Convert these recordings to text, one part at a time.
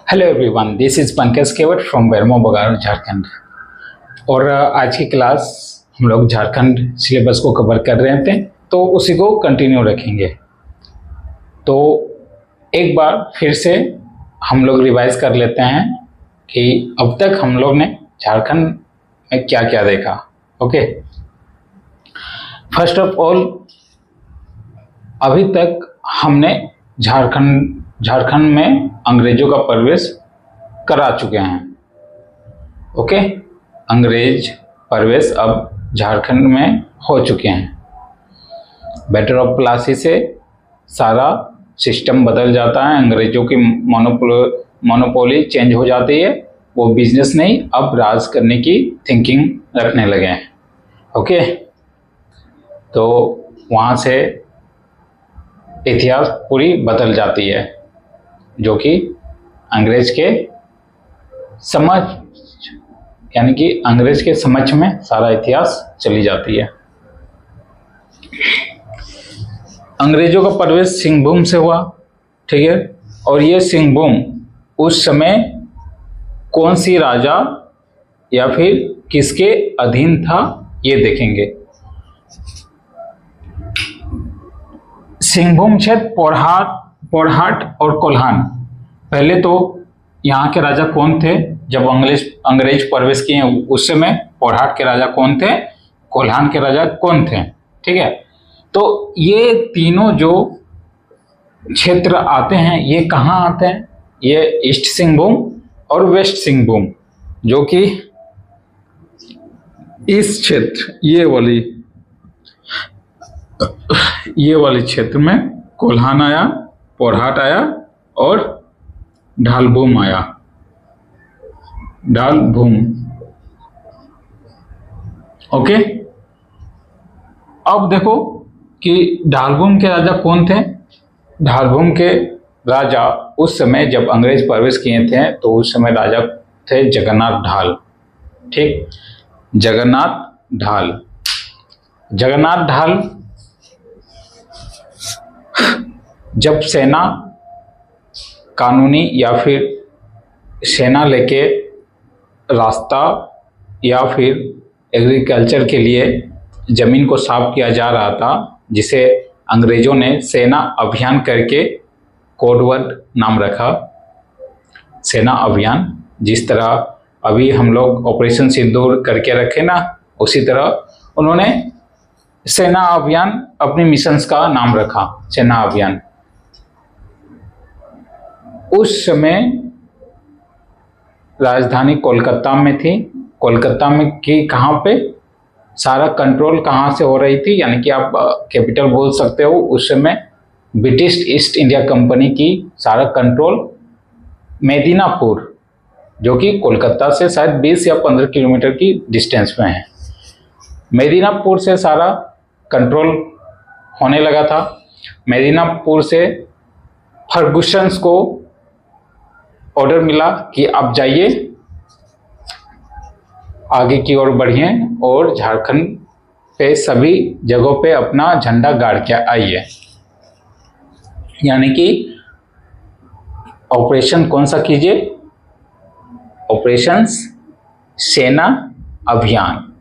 Hello everyone, this is Pankaj Kewat from Bermo Bokaro Jharkhand. और आज की क्लास हम लोग झारखंड सिलेबस को कवर कर रहे थे, तो उसी को कंटिन्यू रखेंगे। तो एक बार फिर से हम लोग रिवाइज कर लेते हैं कि अब तक हम लोग ने झारखंड में क्या क्या देखा। ओके, फर्स्ट ऑफ ऑल अभी तक हमने झारखंड में अंग्रेजों का प्रवेश करा चुके हैं। ओके, अंग्रेज प्रवेश अब झारखंड में हो चुके हैं। बैटल ऑफ प्लासी से सारा सिस्टम बदल जाता है, अंग्रेजों की मोनोपोली चेंज हो जाती है। वो बिजनेस नहीं, अब राज करने की थिंकिंग रखने लगे हैं। ओके, तो वहाँ से इतिहास पूरी बदल जाती है, जो कि अंग्रेज के समझ यानी कि अंग्रेज के समझ में सारा इतिहास चली जाती है। अंग्रेजों का प्रवेश सिंहभूम से हुआ, ठीक है। और ये सिंहभूम उस समय कौन सी राजा या फिर किसके अधीन था, ये देखेंगे। सिंहभूम क्षेत्र पोरहाट और कोल्हान। पहले तो यहाँ के राजा कौन थे जब अंग्रेज प्रवेश किए उस समय? पोरहाट के राजा कौन थे, कोल्हान के राजा कौन थे, ठीक है। तो ये तीनों जो क्षेत्र आते हैं, ये कहाँ आते हैं? ये ईस्ट सिंहभूम और वेस्ट सिंहभूम, जो कि इस क्षेत्र ये वाले क्षेत्र में कोल्हान आया, पोरहाट आया और ढालभूम आया। ढालभूम, ओके। अब देखो कि ढालभूम के राजा कौन थे। ढालभूम के राजा उस समय जब अंग्रेज प्रवेश किए थे, तो उस समय राजा थे जगन्नाथ ढाल, ठीक। जगन्नाथ ढाल जब सेना कानूनी या फिर सेना लेके रास्ता या फिर एग्रीकल्चर के लिए जमीन को साफ किया जा रहा था, जिसे अंग्रेजों ने सेना अभियान करके कोडवर्ड नाम रखा, सेना अभियान। जिस तरह अभी हम लोग ऑपरेशन सिंदूर करके रखे ना, उसी तरह उन्होंने सेना अभियान अपने मिशंस का नाम रखा, सेना अभियान। उस समय राजधानी कोलकाता में थी। कोलकाता में की कहाँ पे सारा कंट्रोल कहाँ से हो रही थी, यानी कि आप कैपिटल बोल सकते हो। उस समय ब्रिटिश ईस्ट इंडिया कंपनी की सारा कंट्रोल मेदिनापुर, जो कि कोलकाता से शायद 20 या 15 किलोमीटर की डिस्टेंस में है, मेदिनापुर से सारा कंट्रोल होने लगा था। मेदिनापुर से फर्गुसन्स को ऑर्डर मिला कि आप जाइए, आगे की ओर बढ़िए और झारखंड पे सभी जगहों पे अपना झंडा गाड़ के आइए। यानी कि ऑपरेशन कौन सा कीजिए? ऑपरेशंस सेना अभियान,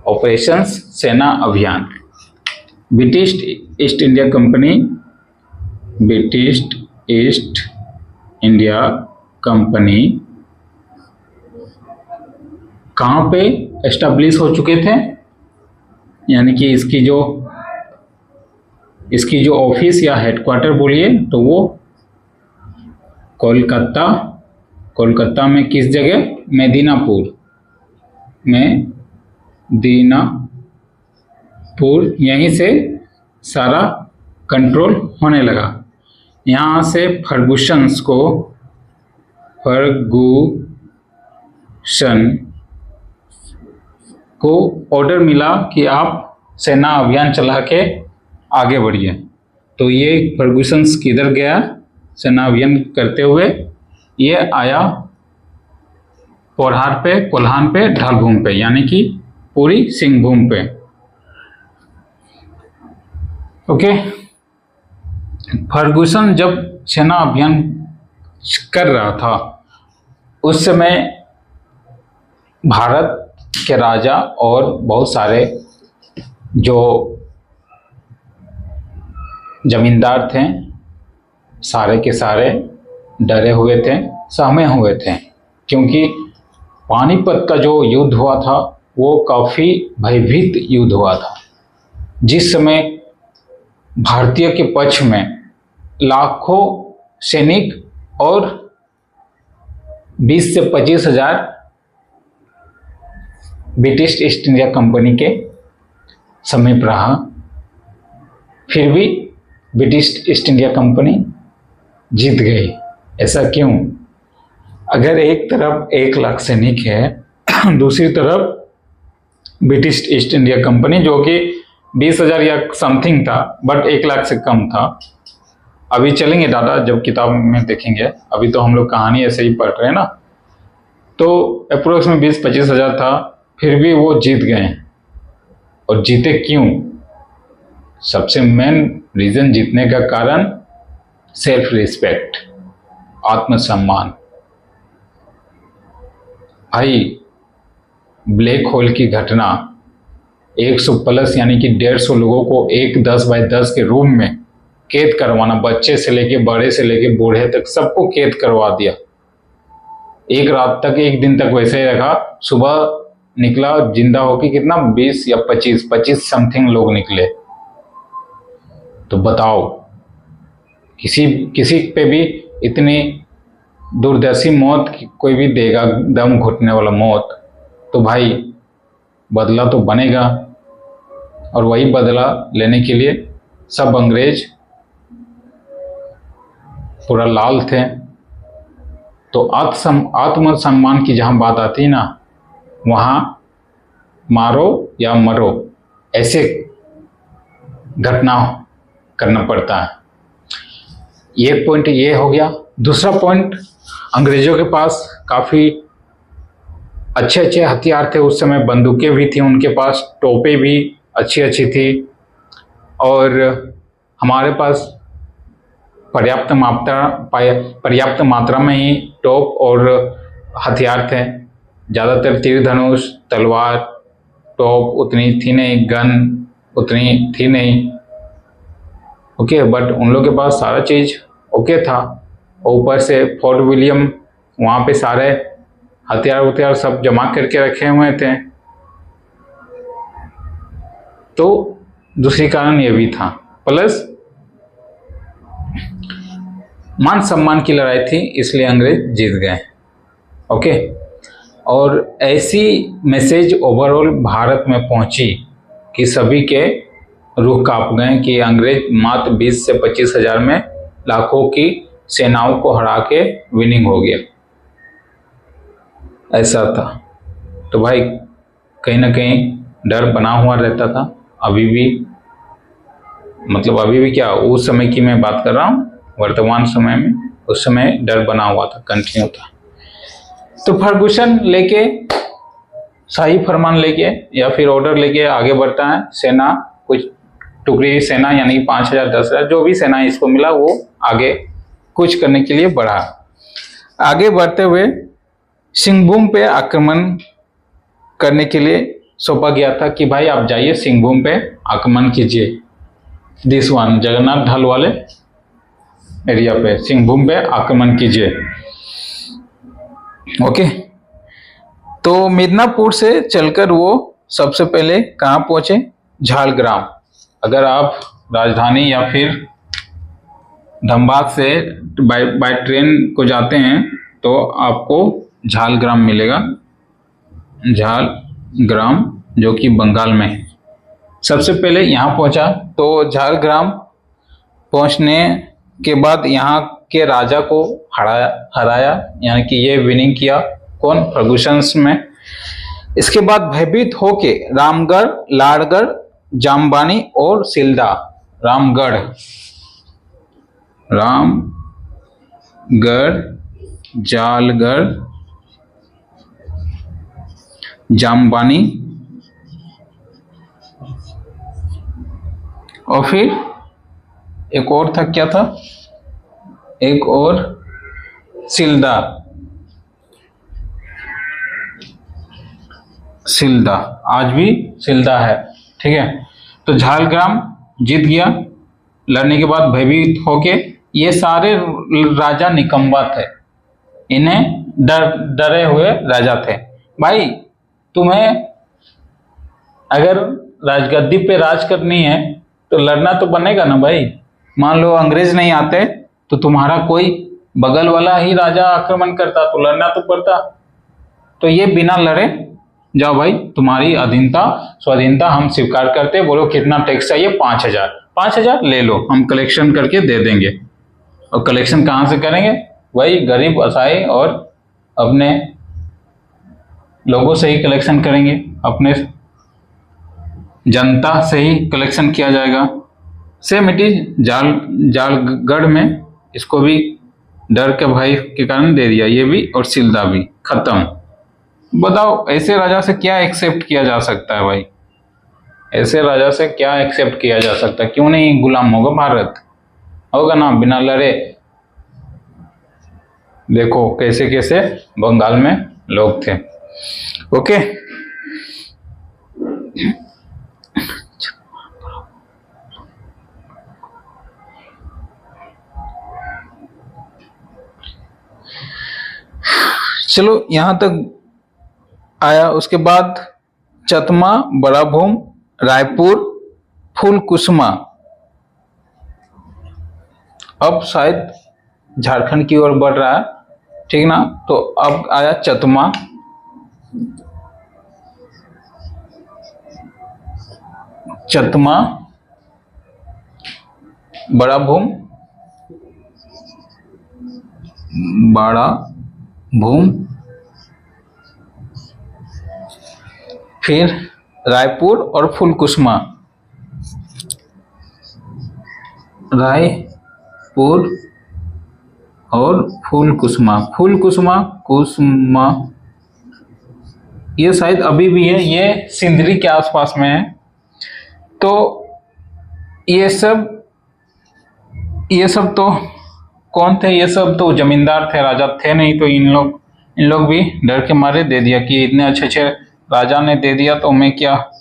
ऑपरेशंस सेना अभियान। British east India company, British east India company कहाँ पे एस्टेब्लिश हो चुके थे? यानी कि इसकी जो ऑफिस या हेडक्वार्टर बोलिए तो वो कोलकाता में किस जगह? मेदिनापुर, यहीं से सारा कंट्रोल होने लगा। यहाँ से फर्गुसन को ऑर्डर मिला कि आप सेना अभियान चला के आगे बढ़िए। तो ये फर्गुसन किधर गया सेना अभियान करते हुए? ये आया पोरहाट पे, कोल्हान पे, ढालभूम पे, यानी कि पूरी सिंहभूम पे। ओके, फर्गुसन जब सेना अभियान कर रहा था। उस समय भारत के राजा और बहुत सारे जो जमींदार थे, सारे के सारे डरे हुए थे, सहमे हुए थे, क्योंकि पानीपत का जो युद्ध हुआ था वो काफ़ी भयभीत युद्ध हुआ था। जिस समय भारतीय के पक्ष में लाखों सैनिक और 20 से 25 हजार ब्रिटिश ईस्ट इंडिया कंपनी के समीप रहा, फिर भी ब्रिटिश ईस्ट इंडिया कंपनी जीत गई। ऐसा क्यों? अगर एक तरफ 1 लाख सैनिक है, दूसरी तरफ ब्रिटिश ईस्ट इंडिया कंपनी जो कि 20,000 या समथिंग था, बट 1 लाख से कम था। अभी चलेंगे डाटा जब किताब में देखेंगे, अभी तो हम लोग कहानी ऐसे ही पढ़ रहे हैं ना। तो अप्रोक्स में 20-25 हजार था, फिर भी वो जीत गए। और जीते क्यों? सबसे मेन रीजन जीतने का कारण सेल्फ रिस्पेक्ट, आत्मसम्मान। भाई, ब्लैक होल की घटना 100 प्लस यानी कि 150 लोगों को एक 10x10 के रूम में कैद करवाना, बच्चे से लेके बड़े से लेके बूढ़े तक सबको कैद करवा दिया। एक रात तक, एक दिन तक वैसे ही रखा। सुबह निकला जिंदा होके कितना 20 या 25 समथिंग लोग निकले। तो बताओ, किसी पे भी इतनी दुर्दर्शी मौत कोई भी देगा, दम घुटने वाला मौत, तो भाई बदला तो बनेगा। और वही बदला लेने के लिए सब अंग्रेज पूरा लाल थे। तो आत्मसम्मान की जहां बात आती है ना, वहां मारो या मरो ऐसे घटना करना पड़ता है। एक पॉइंट ये हो गया। दूसरा पॉइंट, अंग्रेजों के पास काफ़ी अच्छे हथियार थे उस समय। बंदूकें भी थी उनके पास, तोपें भी अच्छी थी, और हमारे पास पर्याप्त मात्रा में ही तोप और हथियार थे। ज़्यादातर तीर धनुष, तलवार, तोप उतनी थी नहीं, गन उतनी थी नहीं। ओके, बट उन लोग के पास सारा चीज़ ओके था। ऊपर से फोर्ट विलियम, वहाँ पे सारे हथियार सब जमा करके रखे हुए थे। तो दूसरी कारण ये भी था, प्लस मान सम्मान की लड़ाई थी, इसलिए अंग्रेज जीत गए। ओके, और ऐसी मैसेज ओवरऑल भारत में पहुंची कि सभी के रूह कांप गए कि अंग्रेज मात्र 20 से 25 हजार में लाखों की सेनाओं को हरा के विनिंग हो गया। ऐसा था। तो भाई कहीं ना कहीं डर बना हुआ रहता था। अभी भी, मतलब अभी भी क्या, उस समय की मैं बात कर रहा हूँ, वर्तमान समय में, उस समय डर बना हुआ था, कंटिन्यू था। तो फर्गुसन लेके शाही फरमान लेके या फिर ऑर्डर लेके आगे बढ़ता है। सेना, कुछ टुकड़ी सेना यानी 5,000 10,000 जो भी सेना इसको मिला, वो आगे कुछ करने के लिए बढ़ा। आगे बढ़ते हुए सिंहभूम पे आक्रमण करने के लिए सौंपा गया था कि भाई आप जाइए सिंहभूम पे आक्रमण कीजिए। दिस वन, जगन्नाथ ढाल वाले एरिया पे सिंहभूम पे आक्रमण कीजिए। ओके, तो मिदनापुर से चलकर वो सबसे पहले कहाँ पहुंचे? झालग्राम। अगर आप राजधानी या फिर धनबाद से बाय ट्रेन को जाते हैं तो आपको झालग्राम मिलेगा। झालग्राम जो कि बंगाल में है। सबसे पहले यहाँ पहुंचा। तो झालग्राम पहुंचने के बाद यहाँ के राजा को हराया, यानी कि ये विनिंग किया। कौन? फर्गुसन्स में। इसके बाद भयभीत होके रामगढ़, लाड़गढ़, जामबानी और सिल्दा, रामगढ़, जालगढ़, जामबानी और फिर एक और था, क्या था? एक और सिल्दा, सिल्दा आज भी सिल्दा है। ठीक है, तो झालग्राम जीत गया। लड़ने के बाद भयभीत होके, ये सारे राजा निकम्बा थे, इन्हें डरे हुए राजा थे। भाई तुम्हें अगर राजगद्दी पे राज करनी है तो लड़ना तो बनेगा ना भाई। मान लो अंग्रेज नहीं आते तो तुम्हारा कोई बगल वाला ही राजा आक्रमण करता तो लड़ना तो पड़ता। तो ये बिना लड़े, जाओ भाई तुम्हारी अधीनता स्वाधीनता हम स्वीकार करते, बोलो कितना टैक्स चाहिए, 5,000, 5,000 ले लो, हम कलेक्शन करके दे देंगे। और कलेक्शन कहाँ से करेंगे? वही गरीब असहाय और अपने लोगों से ही कलेक्शन करेंगे, अपने जनता से ही कलेक्शन किया जाएगा। सेम इट इज जालगढ़ में, इसको भी डर के भय के कारण दे दिया, ये भी और सिल्दा भी खत्म। बताओ ऐसे राजा से क्या एक्सेप्ट किया जा सकता है भाई? ऐसे राजा से क्या एक्सेप्ट किया जा सकता है? क्यों नहीं गुलाम होगा भारत? होगा ना बिना लड़े। देखो कैसे कैसे बंगाल में लोग थे। ओके, चलो यहां तक आया। उसके बाद चतमा, बड़ा भूम, रायपुर, फूलकुसुमा। अब शायद झारखंड की ओर बढ़ रहा है, ठीक ना। तो अब आया चतमा, चतमा, बड़ा भूम, बड़ा भूम, फिर रायपुर और फूलकुसुमा। रायपुर और फूलकुसुमा, फूलकुसुमा कुसुमा, ये शायद अभी भी है, ये सिंदरी के आसपास में है। तो ये सब तो कौन थे? ये सब तो जमींदार थे, राजा थे नहीं। तो इन लोग भी डर के मारे दे दिया कि इतने अच्छे अच्छे राजा ने दे दिया तो मैं क्या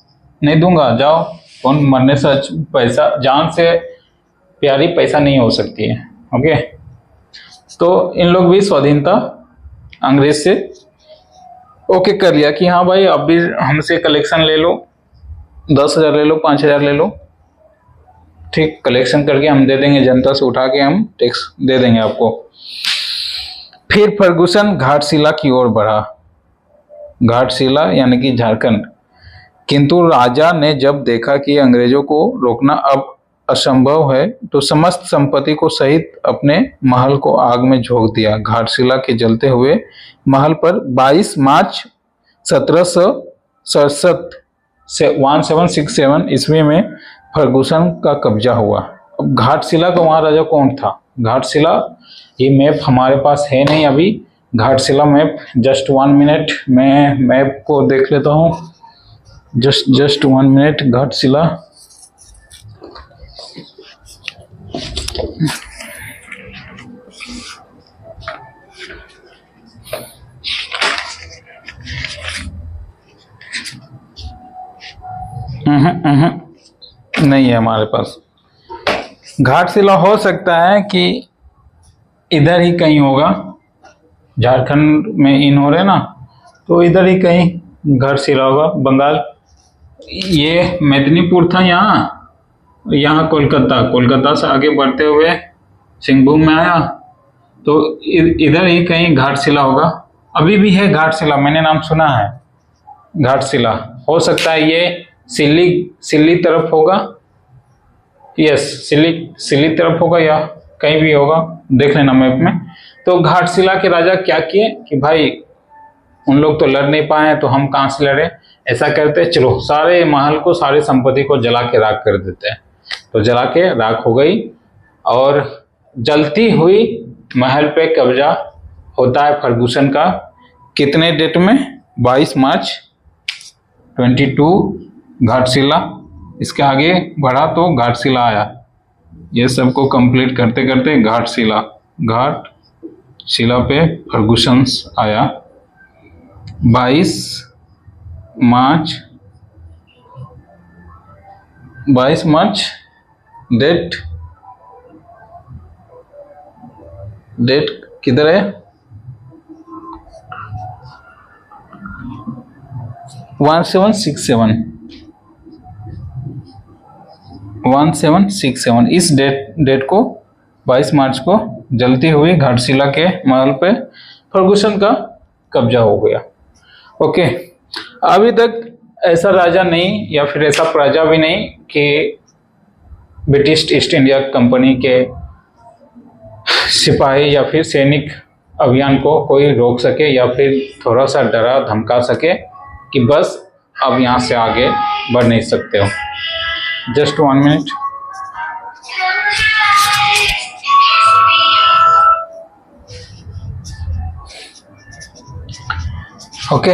नहीं दूंगा, जाओ। कौन मरने से पैसा, जान से प्यारी पैसा नहीं हो सकती है। ओके, तो इन लोग भी स्वाधीनता अंग्रेज से ओके कर लिया कि हाँ भाई अब भी हमसे कलेक्शन ले लो, 10,000 ले लो, 5,000 ले लो, ठीक, कलेक्शन करके हम दे देंगे, जनता से उठा के हम टैक्स दे देंगे आपको। फिर फर्गुसन घाटशिला की ओर बढ़ा, घाटशिला यानी कि झारखंड। किंतु राजा ने जब देखा कि अंग्रेजों को रोकना अब असंभव है तो समस्त संपत्ति को सहित अपने महल को आग में झोंक दिया। घाटशिला के जलते हुए महल पर 22 मार्च 1767 से 1767 ईस्वी में फर्गुसन का कब्जा हुआ। अब घाटशिला का वहाँ राजा कौन था? घाटशिला, ये मैप हमारे पास है नहीं अभी, घाटशिला मैप, जस्ट 1 मिनट मैं मैप को देख लेता हूँ, जस्ट 1 मिनट। घाटशिला नहीं है हमारे पास। घाटशिला हो सकता है कि इधर ही कहीं होगा, झारखंड में इन हो रहे ना, तो इधर ही कहीं घाटशिला होगा, बंगाल। ये मेदिनीपुर था, यहाँ कोलकाता से आगे बढ़ते हुए सिंहभूम में आया, तो इधर ही कहीं घाटशिला होगा। अभी भी है घाटशिला, मैंने नाम सुना है घाटशिला। हो सकता है ये सिल्ली तरफ होगा, यस सिल्ली तरफ होगा या कहीं भी होगा, देख लेना मैप में। तो घाटशिला के राजा क्या किए कि भाई उन लोग तो लड़ नहीं पाए तो हम कहाँ से लड़े, ऐसा करते चलो सारे महल को, सारी संपत्ति को जला के राख कर देते हैं। तो जला के राख हो गई और जलती हुई महल पे कब्जा होता है फर्गुसन का। कितने डेट में? 22 मार्च 22 घाटशिला। इसके आगे बढ़ा तो घाटशिला आया। ये सबको कंप्लीट करते करते घाटशिला घाटशिला पे फर्गुसन आया 22 मार्च 22 मार्च डेट किधर है? 1767 इस डेट को 22 मार्च को जलती हुई घाटशिला के महल पे फर्गुसन का कब्जा हो गया। ओके, अभी तक ऐसा राजा नहीं या फिर ऐसा प्रजा भी नहीं कि ब्रिटिश ईस्ट इंडिया कंपनी के सिपाही या फिर सैनिक अभियान को कोई रोक सके या फिर थोड़ा सा डरा धमका सके कि बस अब यहाँ से आगे बढ़ नहीं सकते हो। Just 1 minute. ओके,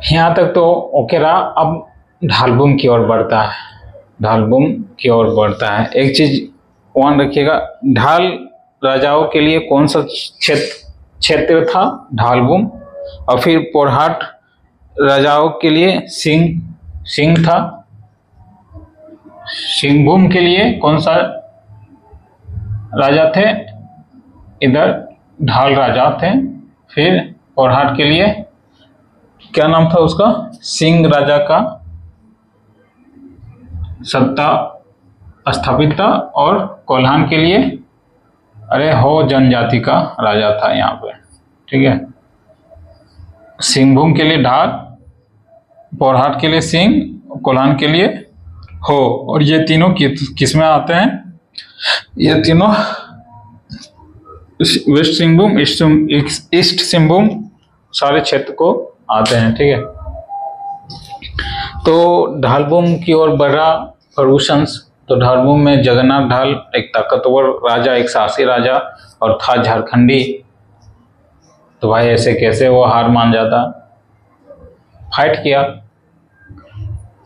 यहाँ तक तो ओके रहा। अब ढालबुम की ओर बढ़ता है। ढालबुम की ओर बढ़ता है। एक चीज ध्यान रखिएगा, ढाल राजाओं के लिए कौन सा क्षेत्र था? ढालबुम। और फिर पोरहाट राजाओं के लिए सिंह था। सिंहभूम के लिए कौन सा राजा थे? इधर ढाल राजा थे। फिर पोरहाट के लिए क्या नाम था उसका? सिंह राजा का सत्ता स्थापित था। और कोल्हान के लिए हो जनजाति का राजा था यहाँ पे। ठीक है, सिंहभूम के लिए ढाल, पोरहाट के लिए सिंह, कोल्हान के लिए हो। और ये तीनों किसमें आते हैं? ये तीनों वेस्ट सिंहभूम, ईस्ट सिंहभूम सारे क्षेत्र को आते हैं। ठीक है, तो ढालबुम की ओर बढ़ा फर्गुसन। तो ढालबुम में जगन्नाथ ढाल एक ताकतवर राजा, एक साहसी राजा और था झारखंडी। तो भाई ऐसे कैसे वो हार मान जाता? फाइट किया।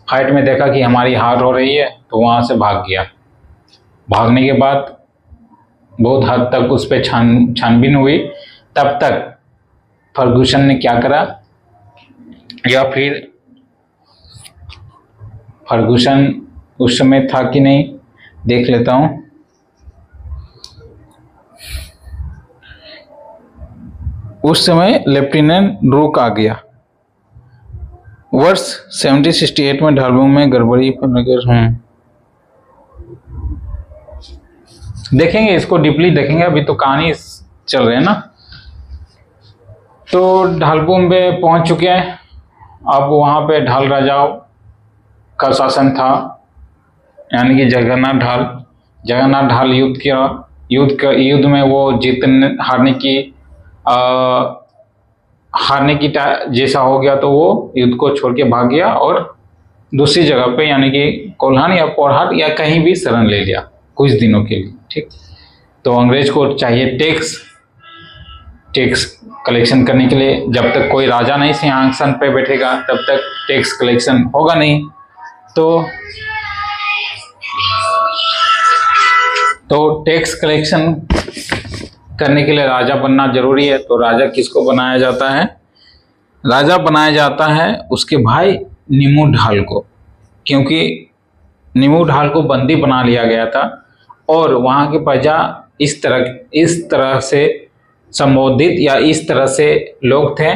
फाइट में देखा कि हमारी हार हो रही है तो वहां से भाग गया। भागने के बाद बहुत हद तक उस पर छानबीन हुई। तब तक फर्गुसन ने क्या करा, या फिर फर्गुसन उस समय था कि नहीं, देख लेता हूं। उस समय लेफ्टिनेंट ड्रूक आ गया। वर्ष 1768 में ढालबुम में गड़बड़ी पर नगर देखेंगे, इसको डीपली देखेंगे। अभी तो कहानी चल रही है ना। तो ढालबुम में पहुंच चुके हैं। अब वहां पे ढाल राजाओं का शासन था, यानी कि जगन्नाथ ढाल युद्ध में वो हारने की जैसा हो गया। तो वो युद्ध को छोड़ के भाग गया और दूसरी जगह पे यानी कि कोल्हान या पोरहाट या कहीं भी शरण ले लिया कुछ दिनों के लिए। ठीक, तो अंग्रेज को चाहिए टैक्स कलेक्शन करने के लिए। जब तक कोई राजा नहीं सिंहासन पे बैठेगा तब तक टैक्स कलेक्शन होगा नहीं। तो टैक्स कलेक्शन करने के लिए राजा बनना जरूरी है। तो राजा किसको बनाया जाता है? राजा बनाया जाता है उसके भाई नीमू ढाल को, क्योंकि नीमू ढाल को बंदी बना लिया गया था और वहां की प्रजा इस तरह से संबोधित या इस तरह से लोग थे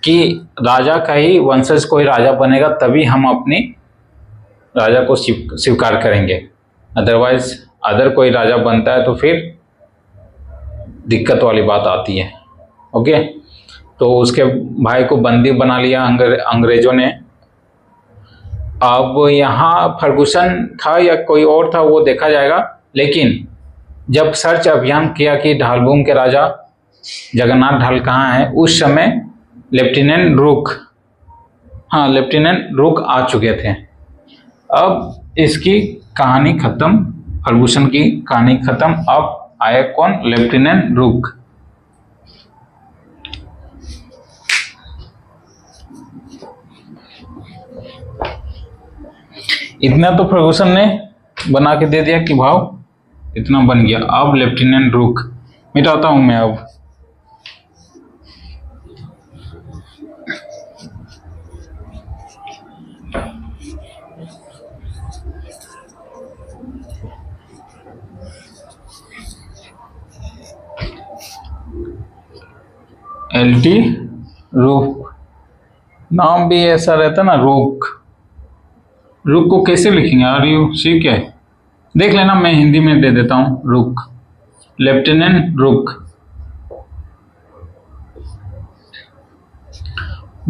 कि राजा का ही वंशज कोई राजा बनेगा तभी हम अपनी राजा को स्वीकार करेंगे, अदरवाइज अदर कोई राजा बनता है तो फिर दिक्कत वाली बात आती है। ओके, तो उसके भाई को बंदी बना लिया अंग्रेजों ने। अब यहाँ फर्गुसन था या कोई और था वो देखा जाएगा, लेकिन जब सर्च अभियान किया कि ढालबुम के राजा जगन्नाथ ढाल कहाँ है, उस समय लेफ्टिनेंट रूक आ चुके थे। अब इसकी कहानी खत्म, फर्गुसन की कहानी खत्म। अब आए कौन? लेफ्टिनेंट रुक। इतना तो फर्गूसन ने बना के दे दिया कि भाव इतना बन गया। अब लेफ्टिनेंट रुक मिटाता हूं मैं। अब LT रुक, नाम भी ऐसा रहता ना, रुक। रुक को कैसे लिखेंगे? RUC क्या है देख लेना, मैं हिंदी में दे देता हूं रुक, लेफ्टिनेंट रुक।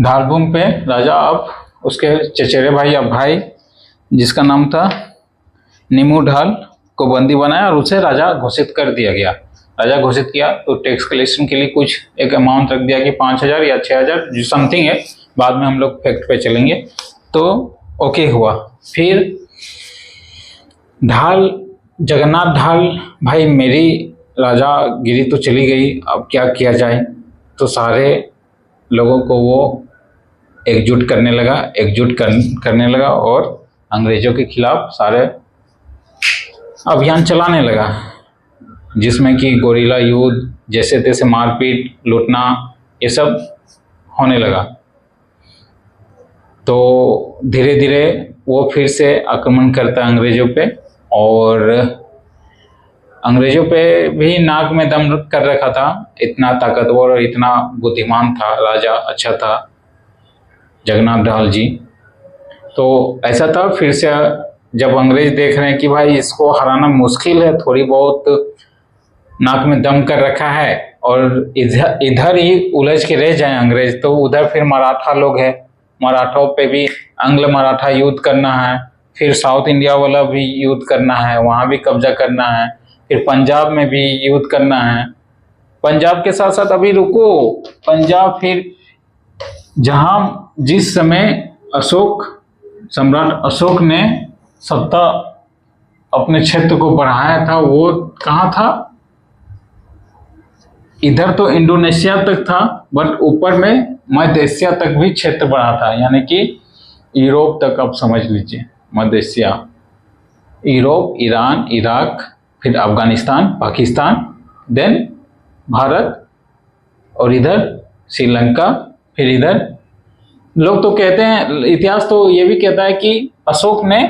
ढालभूमि पे राजा अब उसके चचेरे भाई, अब भाई जिसका नाम था नीमू ढाल को बंदी बनाया और उसे राजा घोषित कर दिया गया। राजा घोषित किया तो टैक्स कलेक्शन के लिए कुछ एक अमाउंट रख दिया कि 5,000 या 6,000 जो समथिंग है, बाद में हम लोग फैक्ट पे चलेंगे। तो ओके हुआ। फिर ढाल, जगन्नाथ ढाल, भाई मेरी राजागिरी तो चली गई, अब क्या किया जाए? तो सारे लोगों को वो एकजुट करने लगा और अंग्रेजों के खिलाफ सारे अभियान चलाने लगा, जिसमें कि गोरिल्ला युद्ध, जैसे तैसे मारपीट, लूटना, ये सब होने लगा। तो धीरे धीरे वो फिर से आक्रमण करता है अंग्रेजों पे, और अंग्रेजों पे भी नाक में दम कर रखा था। इतना ताकतवर और इतना बुद्धिमान था राजा, अच्छा था जगन्नाथ ढाल जी। तो ऐसा था, फिर से जब अंग्रेज देख रहे हैं कि भाई इसको हराना मुश्किल है, थोड़ी बहुत नाक में दम कर रखा है और इधर ही उलझ के रह जाए अंग्रेज, तो उधर फिर मराठा लोग हैं, मराठों पे भी अंग्ल मराठा युद्ध करना है, फिर साउथ इंडिया वाला भी युद्ध करना है, वहाँ भी कब्जा करना है, फिर पंजाब में भी युद्ध करना है। पंजाब के साथ साथ अभी रुको, पंजाब फिर जहाँ जिस समय सम्राट अशोक ने सत्ता अपने क्षेत्र को बढ़ाया था, वो कहाँ था? इधर तो इंडोनेशिया तक था, बट ऊपर में मध्य एशिया तक भी क्षेत्र बढ़ा था, यानी कि यूरोप तक। आप समझ लीजिए, मध्य एशिया, यूरोप, ईरान, इराक, फिर अफगानिस्तान, पाकिस्तान, देन भारत, और इधर श्रीलंका, फिर इधर। लोग तो कहते हैं, इतिहास तो ये भी कहता है कि अशोक ने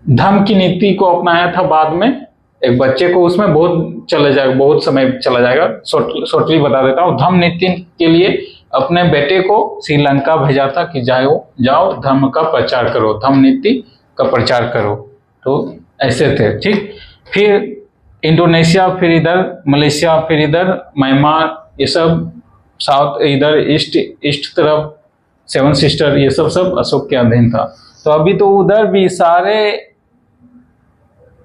धर्म की नीति को अपनाया था। बाद में एक बच्चे को उसमें बहुत समय चला जाएगा, शॉर्टली बता देता हूँ। धर्म नीति के लिए अपने बेटे को श्रीलंका भेजा था कि जाओ धर्म का प्रचार करो, धर्म नीति का प्रचार करो। तो ऐसे थे, ठीक। फिर इंडोनेशिया, फिर इधर मलेशिया, फिर इधर म्यांमार, ये सब साउथ, इधर ईस्ट तरफ सेवन सिस्टर, ये सब अशोक के अधीन था। तो अभी तो उधर भी सारे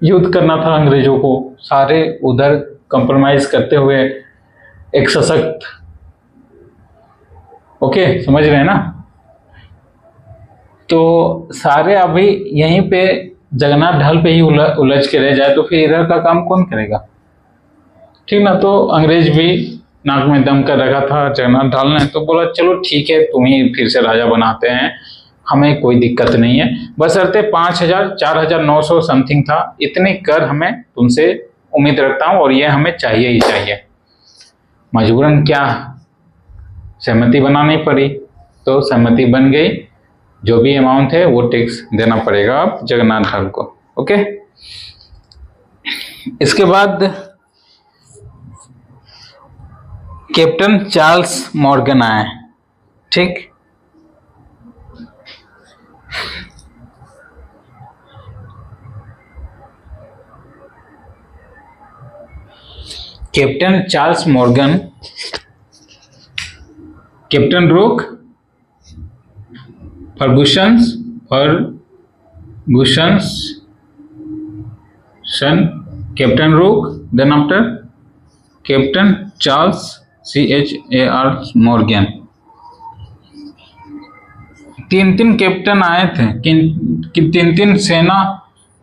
युद्ध करना था अंग्रेजों को, सारे उधर कंप्रोमाइज करते हुए एक सशक्त, ओके समझ रहे हैं ना? तो सारे अभी यहीं पे जगन्नाथ ढाल पे ही उलझ के रह जाए, तो फिर इधर का काम कौन करेगा? ठीक ना? तो अंग्रेज भी नाक में दम कर रखा था जगन्नाथ ढाल ने, तो बोला चलो ठीक है, तुम ही फिर से राजा बनाते हैं, हमें कोई दिक्कत नहीं है, बशर्ते 5,000 4,900 समथिंग था, इतने कर हमें तुमसे उम्मीद रखता हूं, और ये हमें चाहिए ही चाहिए। मजबूरन क्या सहमति बनानी पड़ी, तो सहमति बन गई, जो भी अमाउंट है वो टैक्स देना पड़ेगा अब जगन्नाथ ढाल को। ओके, इसके बाद कैप्टन चार्ल्स मॉर्गन आए, ठीक। Captain Charles Morgan, captain Rook, Ferguson, captain Rook, then after captain Charles CHAR Morgan. तीन कैप्टन आए थे कि तीन सेना,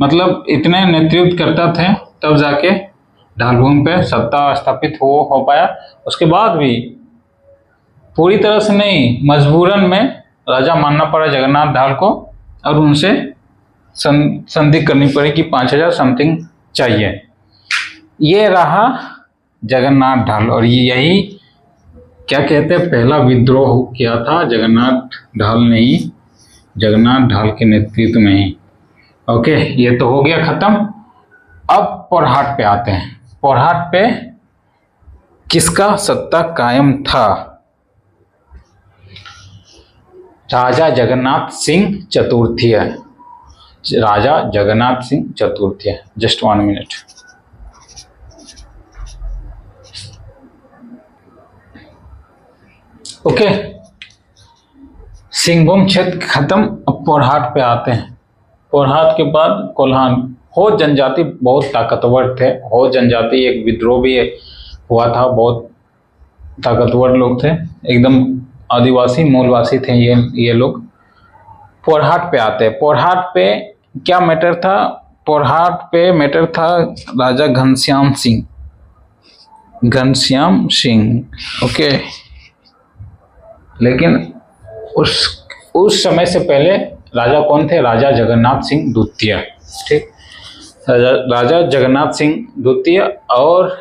मतलब इतने नेतृत्व करता थे, तब जाके ढाल भूमि पे सत्ता स्थापित हो पाया। उसके बाद भी पूरी तरह से नहीं, मजबूरन में राजा मानना पड़ा जगन्नाथ ढाल को, और उनसे संधि करनी पड़ी कि 5000 समथिंग चाहिए। ये रहा जगन्नाथ ढाल, और यही क्या कहते हैं, पहला विद्रोह किया था जगन्नाथ ढाल ने ही, जगन्नाथ ढाल के नेतृत्व में ही। ओके, ये तो हो गया खत्म। अब पोरहाट पे आते हैं। पोरहाट पे किसका सत्ता कायम था? राजा जगन्नाथ सिंह चतुर्थीय। राजा जगन्नाथ सिंह चतुर्थीय। Just 1 minute. ओके, सिंहभूम क्षेत्र खत्म। अब पोरहाट पे आते हैं। पोरहाट के बाद कोल्हान। हो जनजाति बहुत ताकतवर थे। हो जनजाति एक विद्रोह भी हुआ था, बहुत ताकतवर लोग थे, एकदम आदिवासी मूलवासी थे ये लोग। पोरहाट पे आते हैं। पोरहाट पे क्या मैटर था? पोरहाट पे मैटर था राजा घनश्याम सिंह। घनश्याम सिंह। ओके, लेकिन उस समय से पहले राजा कौन थे? राजा जगन्नाथ सिंह द्वितीय। ठीक, राजा जगन्नाथ सिंह द्वितीय। और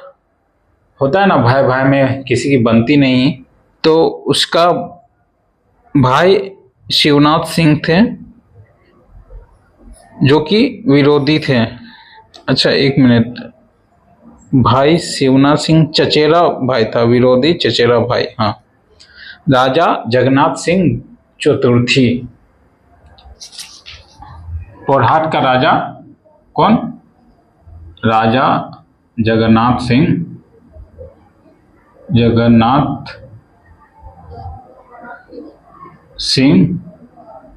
होता है ना, भाई भाई में किसी की बनती नहीं, तो उसका भाई शिवनाथ सिंह थे जो कि विरोधी थे। अच्छा, 1 मिनट। भाई शिवनाथ सिंह चचेरा भाई था, विरोधी चचेरा भाई। हाँ, राजा जगन्नाथ सिंह चतुर्थी। पोरहाट का राजा कौन? राजा जगन्नाथ सिंह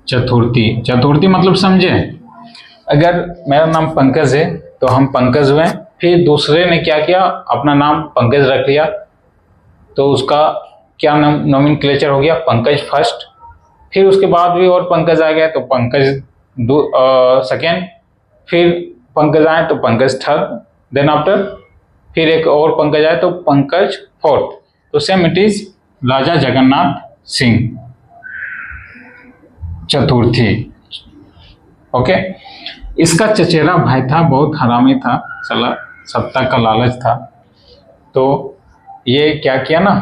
चतुर्थी। चतुर्थी मतलब समझे? अगर मेरा नाम पंकज है तो हम पंकज हुए, फिर दूसरे ने क्या किया, अपना नाम पंकज रख लिया, तो उसका क्या नाम नोमेनक्लेचर हो गया? पंकज फर्स्ट। फिर उसके बाद भी और पंकज आ गया तो पंकज सेकेंड, फिर पंकज आए तो पंकज थर्ड, देन आफ्टर फिर एक और पंकज आए तो पंकज फोर्थ। तो same it is Raja Jagannath Singh Chaturthi. Okay, इसका चचेरा भाई था, बहुत हरामी था, साला सत्ता का लालच था। तो ये क्या किया ना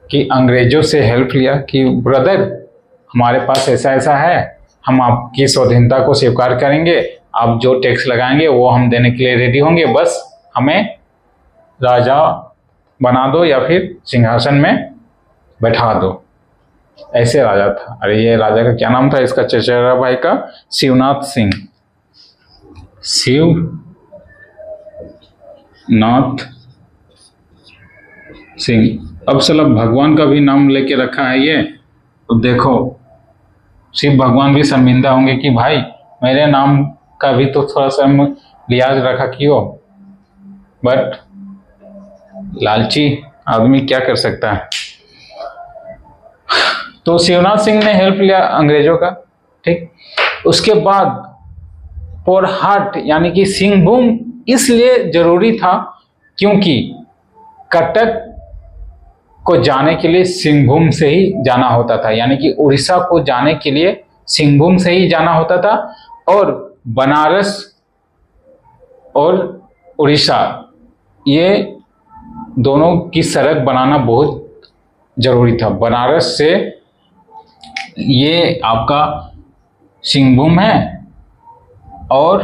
कि अंग्रेजों से हेल्प लिया कि ब्रदर हमारे पास ऐसा ऐसा है, हम आपकी स्वाधीनता को स्वीकार करेंगे, आप जो टैक्स लगाएंगे वो हम देने के लिए रेडी होंगे, बस हमें राजा बना दो या फिर सिंहासन में बैठा दो। ऐसे राजा था। अरे ये राजा का क्या नाम था? इसका चचेरा भाई का शिवनाथ सिंह। शिवनाथ सिंह। अब साला भगवान का भी नाम लेके रखा है ये, तो देखो शिव भगवान भी शर्मिंदा होंगे कि भाई मेरे नाम का भी तो थोड़ा सा लिहाज रखा क्यों। बट लालची आदमी क्या कर सकता है। तो शिवनाथ सिंह ने हेल्प लिया अंग्रेजों का। ठीक, उसके बाद पोरहाट यानी कि सिंहभूम इसलिए जरूरी था क्योंकि कटक को जाने के लिए सिंहभूम से ही जाना होता था, यानी कि उड़ीसा को जाने के लिए सिंहभूम से ही जाना होता था। और बनारस और उड़ीसा ये दोनों की सड़क बनाना बहुत जरूरी था। बनारस से ये आपका सिंहभूम है, और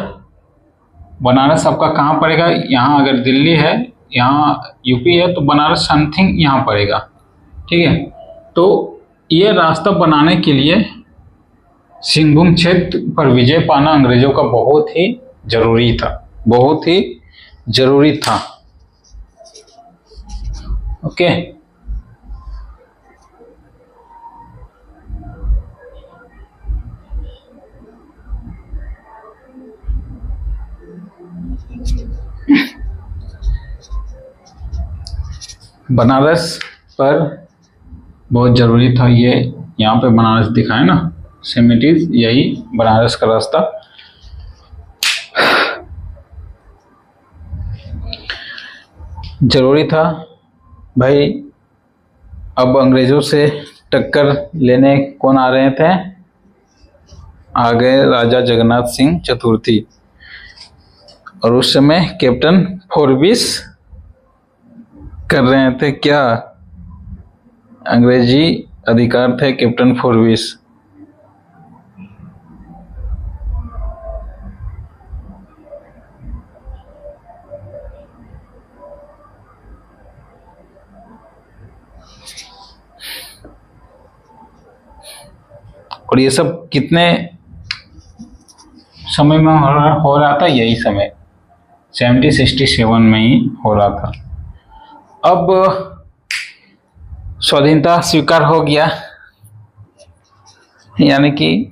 बनारस आपका कहाँ पड़ेगा? यहाँ अगर दिल्ली है, यहाँ यूपी है, तो बनारस समथिंग यहाँ पड़ेगा। ठीक है, तो ये रास्ता बनाने के लिए सिंहभूम क्षेत्र पर विजय पाना अंग्रेजों का बहुत ही जरूरी था, बहुत ही जरूरी था। ओके, बनारस पर बहुत ज़रूरी था ये। यहाँ पे बनारस दिखा है ना, सेम इट इज यही बनारस का रास्ता। जरूरी था भाई। अब अंग्रेजों से टक्कर लेने कौन आ रहे थे? आ गए राजा जगन्नाथ सिंह चतुर्थी। और उस समय कैप्टन फोर्बिस कर रहे थे क्या? अंग्रेजी अधिकार थे कैप्टन फोर्बिस। और ये सब कितने समय में हो रहा था? यही समय 1767 में ही हो रहा था। अब स्वाधीनता स्वीकार हो गया, यानी कि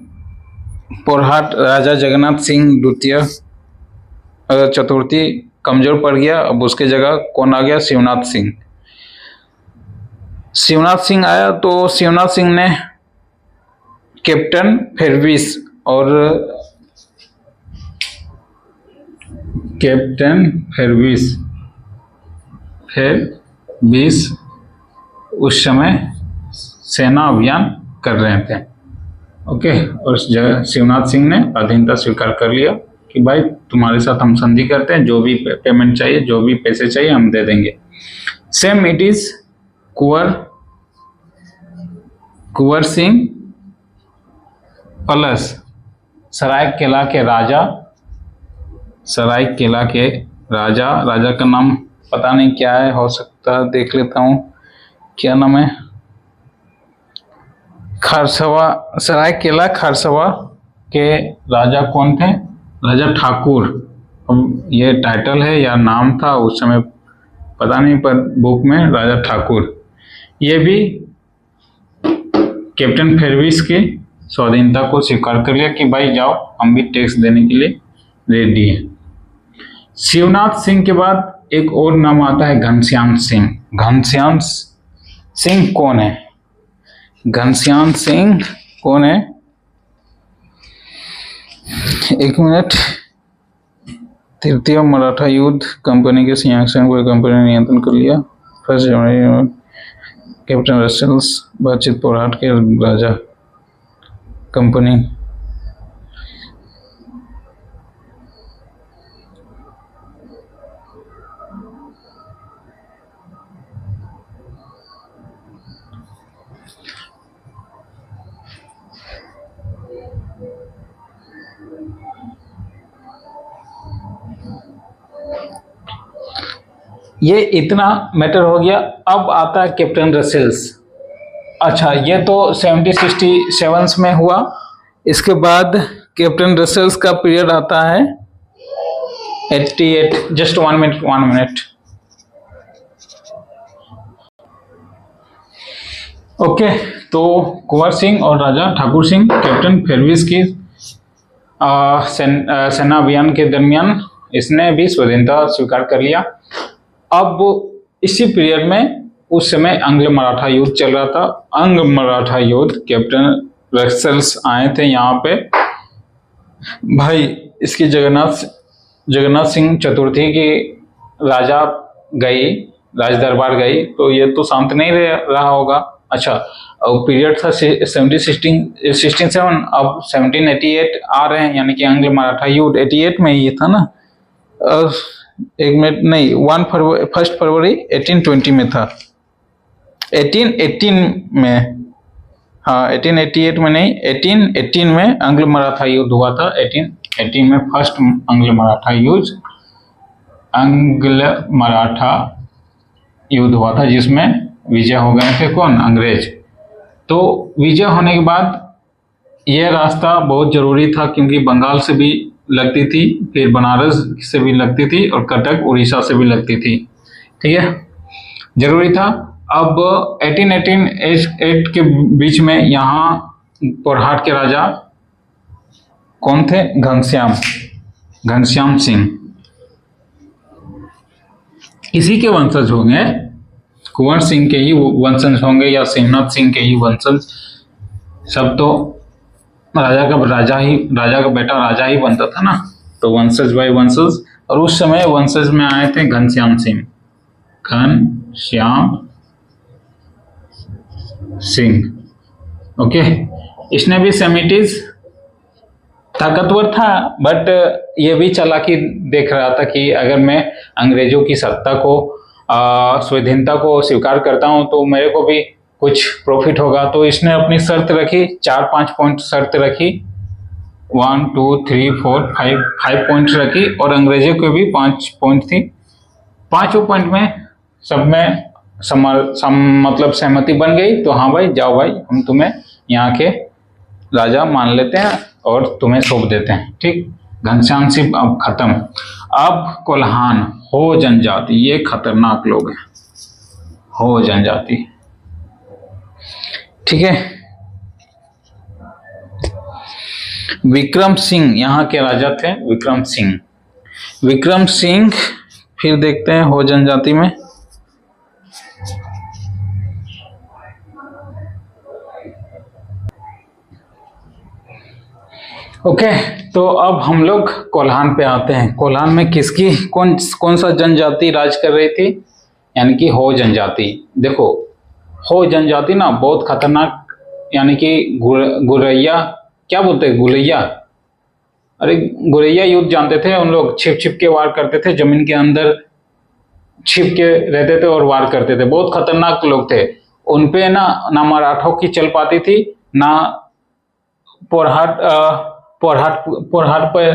पोरहाट राजा जगन्नाथ सिंह द्वितीय चतुर्थी कमजोर पड़ गया। अब उसके जगह कौन आ गया? शिवनाथ सिंह। शिवनाथ सिंह आया तो शिवनाथ सिंह ने कैप्टन फेरविस और उस समय सेना अभियान कर रहे थे। ओके। और शिवनाथ सिंह ने अधीनता स्वीकार कर लिया कि भाई तुम्हारे साथ हम संधि करते हैं, जो भी पेमेंट चाहिए, जो भी पैसे चाहिए हम दे देंगे। Same it is Kunwar Singh plus Saraikela के राजा का नाम पता नहीं क्या है, हो सकता है देख लेता हूँ क्या नाम है। खारसवा, सरायकेला खारसवा के राजा कौन थे? राजा ठाकुर। अब ये टाइटल है या नाम था उस समय पता नहीं, पर बुक में राजा ठाकुर। ये भी कैप्टन फेरविस की स्वाधीनता को स्वीकार कर लिया कि भाई जाओ, हम भी टैक्स देने के लिए रेडी हैं। शिवनाथ सिंह के बाद एक और नाम आता है घनश्याम सिंह। घनश्याम सिंह कौन है? घनश्याम सिंह कौन है? एक मिनट। तृतीय मराठा युद्ध, कंपनी के सिंहासन को कंपनी ने नियंत्रण कर लिया। फर्स्ट जनवरी कैप्टन रसेल्स, बातचीत पोरहाट के राजा कंपनी। ये इतना मैटर हो गया। अब आता है कैप्टन रसेल्स। अच्छा, ये तो 1767 में हुआ। इसके बाद कैप्टन रसेल्स का पीरियड आता है 88। Just 1 minute. ओके। तो कुंवर सिंह और राजा ठाकुर सिंह कैप्टन फेरविस की सेना अभियान के दरमियान इसने भी स्वाधीनता स्वीकार कर लिया। अब इसी पीरियड में उस समय अंग्ल मराठा युद्ध चल रहा था। अंग्ल मराठा युद्ध, कैप्टन रसेल्स आए थे यहाँ पे। भाई इसकी जगन्नाथ सिंह चतुर्थी की राज दरबार गई, तो ये तो शांत नहीं रहा होगा। अच्छा, और पीरियड था 1767, अब 1788 आ रहे हैं, यानी कि अंग्ल मराठा युद्ध 88 में ही था ना। एक मिनट, नहीं, 1 फरवरी 1820 में था। 1818 में, हाँ 1888 में नहीं, 1818 में अंग्ल मराठा युद्ध हुआ था। 1818 में फर्स्ट अंग्ल मराठा युद्ध हुआ था, जिसमें विजय हो गए थे कौन? अंग्रेज। तो विजय होने के बाद यह रास्ता बहुत जरूरी था, क्योंकि बंगाल से भी लगती थी, फिर बनारस से भी लगती थी, और कटक उड़ीसा से भी लगती थी। ठीक है, जरूरी था। अब 1888 के बीच में यहाँ पोरहाट के राजा कौन थे? घनश्याम सिंह। इसी के वंशज होंगे, कुंवर सिंह के ही वंशज होंगे या शिवनाथ सिंह के ही वंशज। सब तो राजा का बेटा राजा ही बनता था ना, तो वंशज भाई वंशज। और उस समय वंशज में आए थे घनश्याम सिंह। घनश्याम सिंह। ओके, इसने भी सेमिटिज ताकतवर था, बट ये भी चालाकी देख रहा था कि अगर मैं अंग्रेजों की सत्ता को स्वाधीनता को स्वीकार करता हूं तो मेरे को भी कुछ प्रॉफिट होगा। तो इसने अपनी शर्त रखी, 4-5 पॉइंट शर्त रखी, 1 2 3 4 5 पॉइंट रखी, और अंग्रेजों के भी 5 पॉइंट थी। 5 पॉइंट में सब में मतलब सहमति बन गई। तो हाँ भाई, जाओ भाई, हम तुम्हें यहाँ के राजा मान लेते हैं और तुम्हें सौंप देते हैं। ठीक, घनश्याम सिंह अब खत्म। अब कोल्हान, हो जनजाति, ये खतरनाक लोग हैं, हो जनजाति। ठीक है, विक्रम सिंह यहाँ के राजा थे, विक्रम सिंह। विक्रम सिंह फिर देखते हैं हो जनजाति में। ओके, तो अब हम लोग कोल्हान पे आते हैं। कोल्हान में किसकी कौन सा जनजाति राज कर रही थी, यानी कि हो जनजाति। देखो, हो जनजाति ना बहुत खतरनाक, यानी कि गुरैया, क्या बोलते हैं, गुलैया, अरे गुरैया युद्ध जानते थे उन लोग। छिप छिप के वार करते थे, जमीन के अंदर छिप के रहते थे और वार करते थे। बहुत खतरनाक लोग थे। उनपे ना मराठों की चल पाती थी, ना पोरहाट पे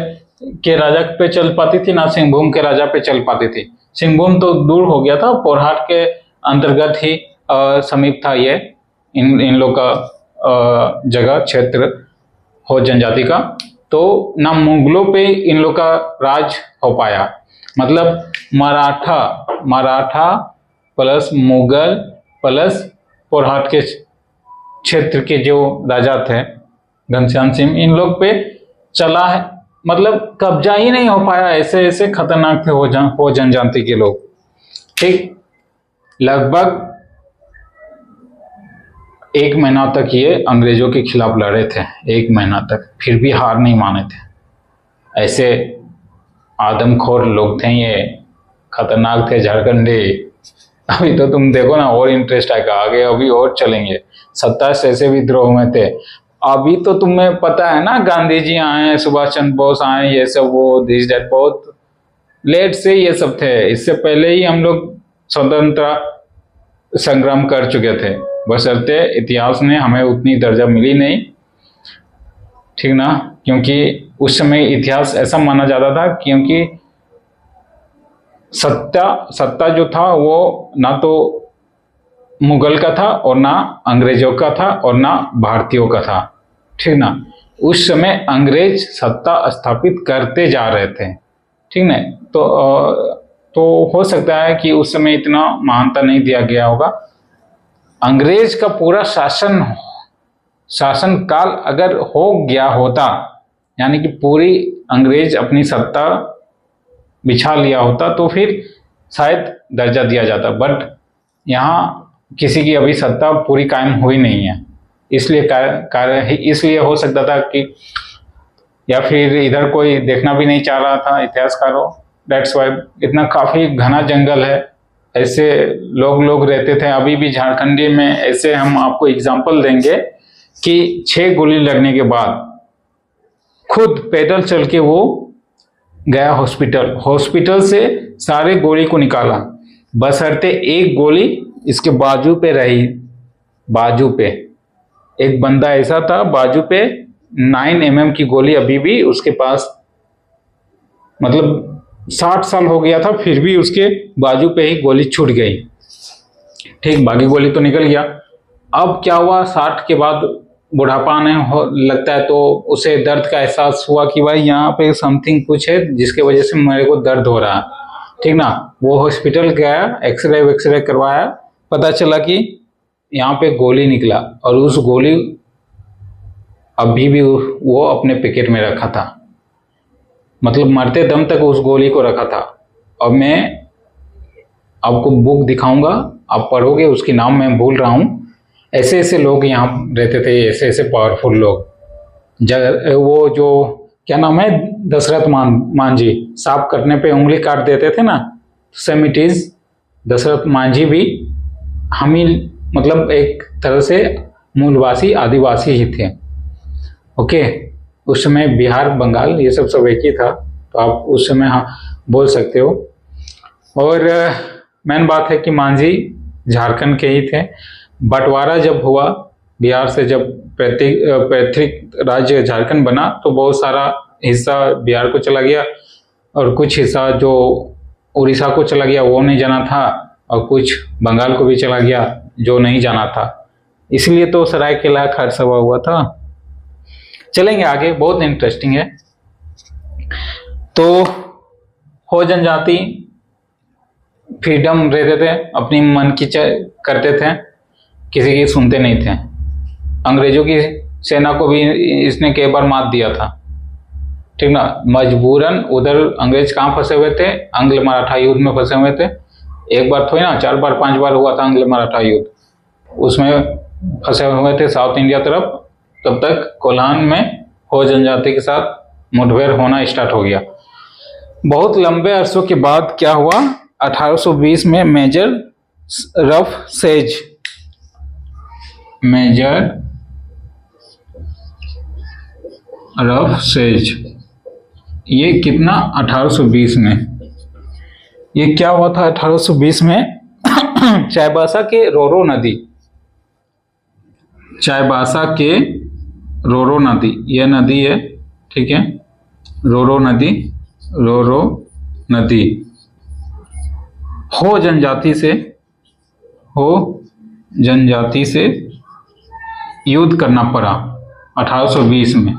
के राजा पे चल पाती थी, ना सिंहभूम के राजा पे चल पाती थी। सिंहभूम तो दूर हो गया था, पोरहाट के अंतर्गत ही समीप था ये इन लोग का जगह, क्षेत्र हो जनजाति का। तो ना मुगलों पे इन लोग का राज हो पाया, मतलब मराठा प्लस मुगल प्लस पोरहाट के क्षेत्र के जो राजा थे घनश्याम सिंह, इन लोग पे चला है, मतलब कब्जा ही नहीं हो पाया। ऐसे ऐसे खतरनाक थे हो जनजाति के लोग। ठीक, लगभग 1 महीना तक ये अंग्रेजों के खिलाफ लड़े थे, 1 महीना तक, फिर भी हार नहीं माने थे। ऐसे आदमखोर लोग थे ये, खतरनाक थे, झारखंडी। अभी तो तुम देखो ना, और इंटरेस्ट आएगा आगे, अभी और चलेंगे। 27 ऐसे विद्रोह में थे। अभी तो तुम्हें पता है ना, गांधी जी आए, सुभाष चंद्र बोस आए, ये सब वो दिस दैट, बहुत लेट से ये सब थे। इससे पहले ही हम लोग स्वतंत्रता संग्राम कर चुके थे, बशर्ते इतिहास ने हमें उतनी दर्जा मिली नहीं। ठीक ना, क्योंकि उस समय इतिहास ऐसा माना जाता था, क्योंकि सत्ता जो था वो ना तो मुगल का था और ना अंग्रेजों का था और ना भारतीयों का था। ठीक ना, उस समय अंग्रेज सत्ता स्थापित करते जा रहे थे। ठीक ना, तो हो सकता है कि उस समय इतना मान्यता नहीं दिया गया होगा। अंग्रेज का पूरा शासन काल अगर हो गया होता, यानी कि पूरी अंग्रेज अपनी सत्ता बिछा लिया होता, तो फिर शायद दर्जा दिया जाता। बट यहाँ किसी की अभी सत्ता पूरी कायम हुई नहीं है, इसलिए हो सकता था कि, या फिर इधर कोई देखना भी नहीं चाह रहा था इतिहासकारों। दैट्स वाई इतना काफी घना जंगल है, ऐसे लोग रहते थे। अभी भी झारखंडी में ऐसे हम आपको एग्जाम्पल देंगे कि 6 गोली लगने के बाद खुद पैदल चल के वो गया हॉस्पिटल से सारे गोली को निकाला, बशर्ते एक गोली इसके बाजू पे रही। बाजू पे एक बंदा ऐसा था, बाजू पे 9 mm की गोली अभी भी उसके पास, मतलब 60 साल हो गया था, फिर भी उसके बाजू पे ही गोली छूट गई। ठीक, बाकी गोली तो निकल गया। अब क्या हुआ, 60 के बाद बुढ़ापा आने लगता है, तो उसे दर्द का एहसास हुआ कि भाई यहाँ पे समथिंग कुछ है जिसके वजह से मेरे को दर्द हो रहा है। ठीक ना, वो हॉस्पिटल गया, एक्सरे करवाया, पता चला कि यहाँ पे गोली निकला, और उस गोली अभी भी वो अपने पैकेट में रखा था, मतलब मरते दम तक उस गोली को रखा था। अब मैं आपको बुक दिखाऊंगा, आप पढ़ोगे, उसकी नाम मैं भूल रहा हूँ। ऐसे ऐसे लोग यहाँ रहते थे, ऐसे ऐसे पावरफुल लोग। वो जो क्या नाम है, दशरथ मान जी, साफ करने पे उंगली काट देते थे ना, same it is Dashrath Manjhi भी हम ही मतलब एक तरह से मूलवासी आदिवासी ही थे। ओके, उस समय बिहार बंगाल ये सब एक ही था, तो आप उस समय हाँ बोल सकते हो। और मेन बात है कि मांझी झारखंड के ही थे। बंटवारा जब हुआ बिहार से, जब पैतृक राज्य झारखंड बना, तो बहुत सारा हिस्सा बिहार को चला गया और कुछ हिस्सा जो उड़ीसा को चला गया वो नहीं जाना था, और कुछ बंगाल को भी चला गया जो नहीं जाना था। इसलिए तो सरायकेला खरसवा हुआ था। चलेंगे आगे, बहुत इंटरेस्टिंग है। तो हो जनजाति फ्रीडम रहते थे, अपनी मन की करते थे, किसी की सुनते नहीं थे। अंग्रेजों की सेना को भी इसने कई बार मात दिया था, ठीक ना। मजबूरन उधर अंग्रेज कहाँ फंसे हुए थे, आंग्ल मराठा युद्ध में फंसे हुए थे। एक बार थोड़ी ना, 4 बार 5 बार हुआ था आंग्ल मराठा युद्ध, उसमें फंसे हुए थे साउथ इंडिया तरफ। तब तक कोल्हान में हो जनजाति के साथ मुठभेड़ होना स्टार्ट हो गया। बहुत लंबे अरसों के बाद क्या हुआ, 1820 में मेजर रफ सेज, ये कितना 1820 में, ये क्या हुआ था 1820 में चाईबासा के रोरो नदी, यह नदी है, ठीक है, रोरो नदी हो जनजाति से युद्ध करना पड़ा 1820 में।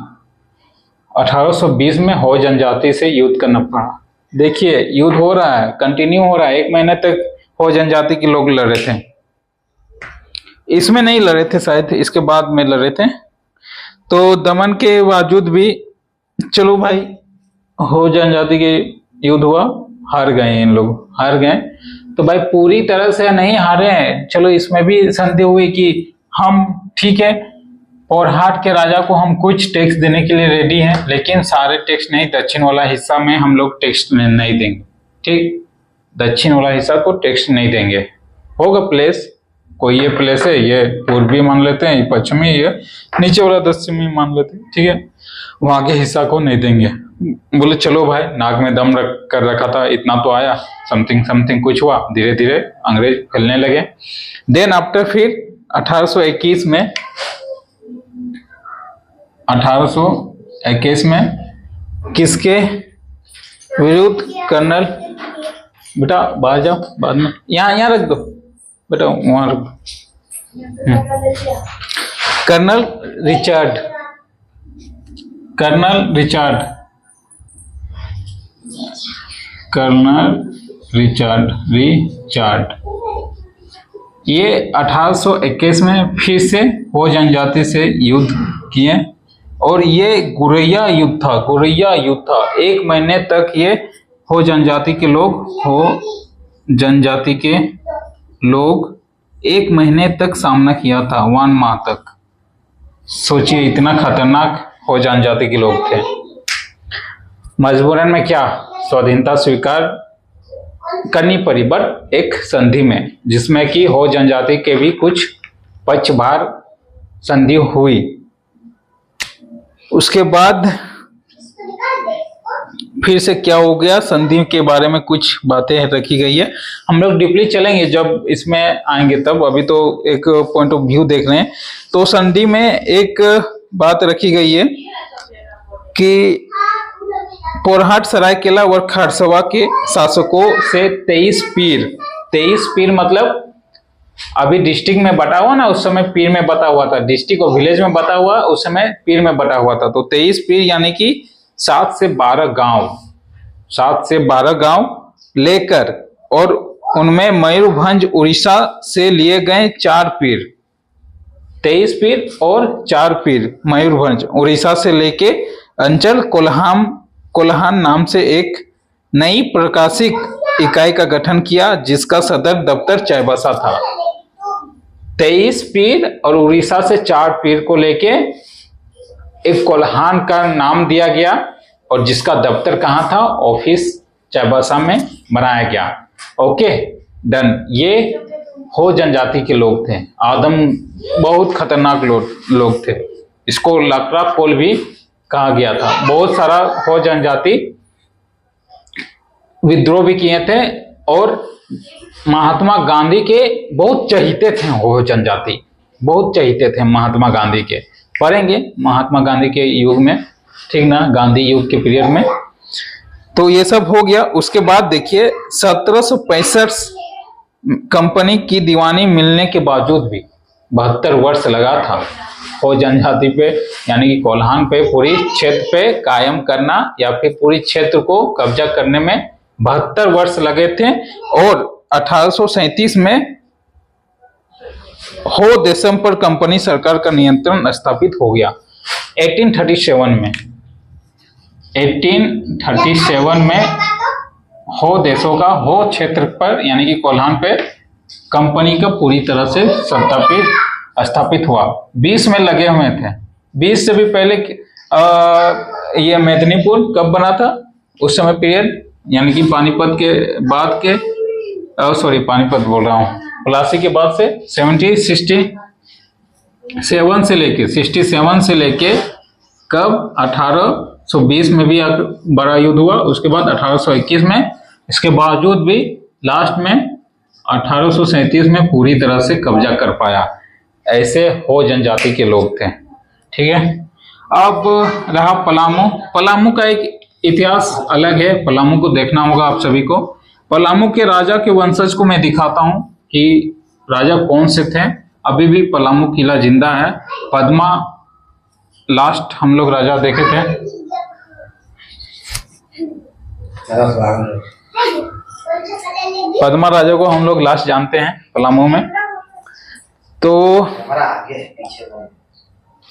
1820 में हो जनजाति से युद्ध करना पड़ा। देखिए युद्ध हो रहा है, कंटिन्यू हो रहा है, 1 महीने तक हो जनजाति के लोग लड़ रहे थे। इसमें नहीं लड़ रहे थे शायद, इसके बाद में लड़ रहे थे। तो दमन के बावजूद भी चलो भाई हो जनजाति के युद्ध हुआ, हार गए, इन लोग हार गए। तो भाई पूरी तरह से नहीं हारे हैं, चलो इसमें भी संधि हुई कि हम ठीक है और हाट के राजा को हम कुछ टैक्स देने के लिए रेडी हैं, लेकिन सारे टैक्स नहीं, दक्षिण वाला हिस्सा में हम लोग टैक्स नहीं देंगे, ठीक, दक्षिण वाला हिस्सा को टैक्स नहीं देंगे। होगा प्लेस, कोई ये प्लेस है, ये पूर्वी मान लेते हैं, ये पश्चिमी, ये नीचे वाला दक्षिणी मान लेते हैं, ठीक है, वहां के हिस्सा को नहीं देंगे। बोले चलो भाई, नाक में दम रख कर रखा था, इतना तो आया, समथिंग कुछ हुआ, धीरे धीरे अंग्रेज फैलने लगे। देन आफ्टर फिर 1821 में किसके विरुद्ध कर्नल, बेटा बाहर जाओ, बाद में यहाँ रख दो बेटा, वहां रख दो। कर्नल रिचर्ड ये 1821 में फिर से हो जनजाति से युद्ध किए, और ये गुरैया युद्ध था। 1 महीने तक ये हो जनजाति के लोग 1 महीने तक सामना किया था, 1 माह तक। सोचिए इतना खतरनाक हो जनजाति के लोग थे। मजबूरन में क्या स्वाधीनता स्वीकार करनी पड़ी, बट एक संधि में, जिसमें कि हो जनजाति के भी कुछ पक्षभार संधि हुई। उसके बाद फिर से क्या हो गया, संधि के बारे में कुछ बातें रखी गई है, हम लोग डीपली चलेंगे जब इसमें आएंगे तब, अभी तो एक पॉइंट ऑफ व्यू देख रहे हैं। तो संधि में एक बात रखी गई है कि पोरहाट, सरायकेला और खरसवा के शासकों से 23 पीर मतलब अभी डिस्ट्रिक्ट में बटा हुआ ना, उस समय पीर में बटा हुआ था, डिस्ट्रिक्ट और विलेज में बटा हुआ, उस समय पीर में बटा हुआ था। तो 23 पीर यानी कि 7 से 12 गांव लेकर, और उनमें मयूरभंज उड़ीसा से लिए गए 4 पीर, 23 पीर और 4 पीर मयूरभंज उड़ीसा से लेके अंचल कोल्हान नाम से एक नई प्रकाशिक इकाई का गठन किया, जिसका सदर दफ्तर चाईबासा था। 23 पीर और उड़ीसा से 4 पीर को लेके एक कोल्हान का नाम दिया गया, और जिसका दफ्तर कहाँ था, ऑफिस चाईबासा में बनाया गया। Okay, done. ये हो जनजाति के लोग थे, आदम बहुत खतरनाक लोग थे। इसको लकड़ा कोल भी कहा गया था। बहुत सारा हो जनजाति विद्रोह भी किए थे और महात्मा गांधी के बहुत चहीते थे। हो जनजाति बहुत चहीते थे महात्मा गांधी के। पढ़ेंगे महात्मा गांधी के युग में, ठीक ना, गांधी युग के पीरियड में। तो ये सब हो गया। उसके बाद देखिए 1765 कंपनी की दीवानी मिलने के बावजूद भी 72 वर्ष लगा था हो जनजाति पे, यानी कि कोल्हान पे, पूरी क्षेत्र पे कायम करना या फिर पूरी क्षेत्र को कब्जा करने में 72 वर्ष लगे थे। और 1837 में हो देशम पर कंपनी सरकार का नियंत्रण स्थापित हो गया। 1837 में हो देशों का हो क्षेत्र पर यानी कि कोल्हान पे कंपनी का पूरी तरह से स्थापित हुआ। 20 में लगे हुए थे। 20 से भी पहले ये मेदिनीपुर कब बना था, उस समय पीरियड, यानी कि पानीपत के बाद के, पानीपत बोल रहा हूँ, प्लासी के बाद से 67 से लेके कब 1820 में भी बड़ा युद्ध हुआ। उसके बाद 1821 में, इसके बावजूद भी लास्ट में 1837 में पूरी तरह से कब्जा कर पाया। ऐसे हो जनजाति के लोग थे, ठीक है। अब रहा पलामू। पलामू का एक इतिहास अलग है, पलामू को देखना होगा आप सभी को। पलामू के राजा के वंशज को मैं दिखाता हूं कि राजा कौन से थे। अभी भी पलामू किला जिंदा है। पद्मा लास्ट हम लोग राजा देखे थे। पद्मा राजा को हम लोग लास्ट जानते हैं पलामू में। तो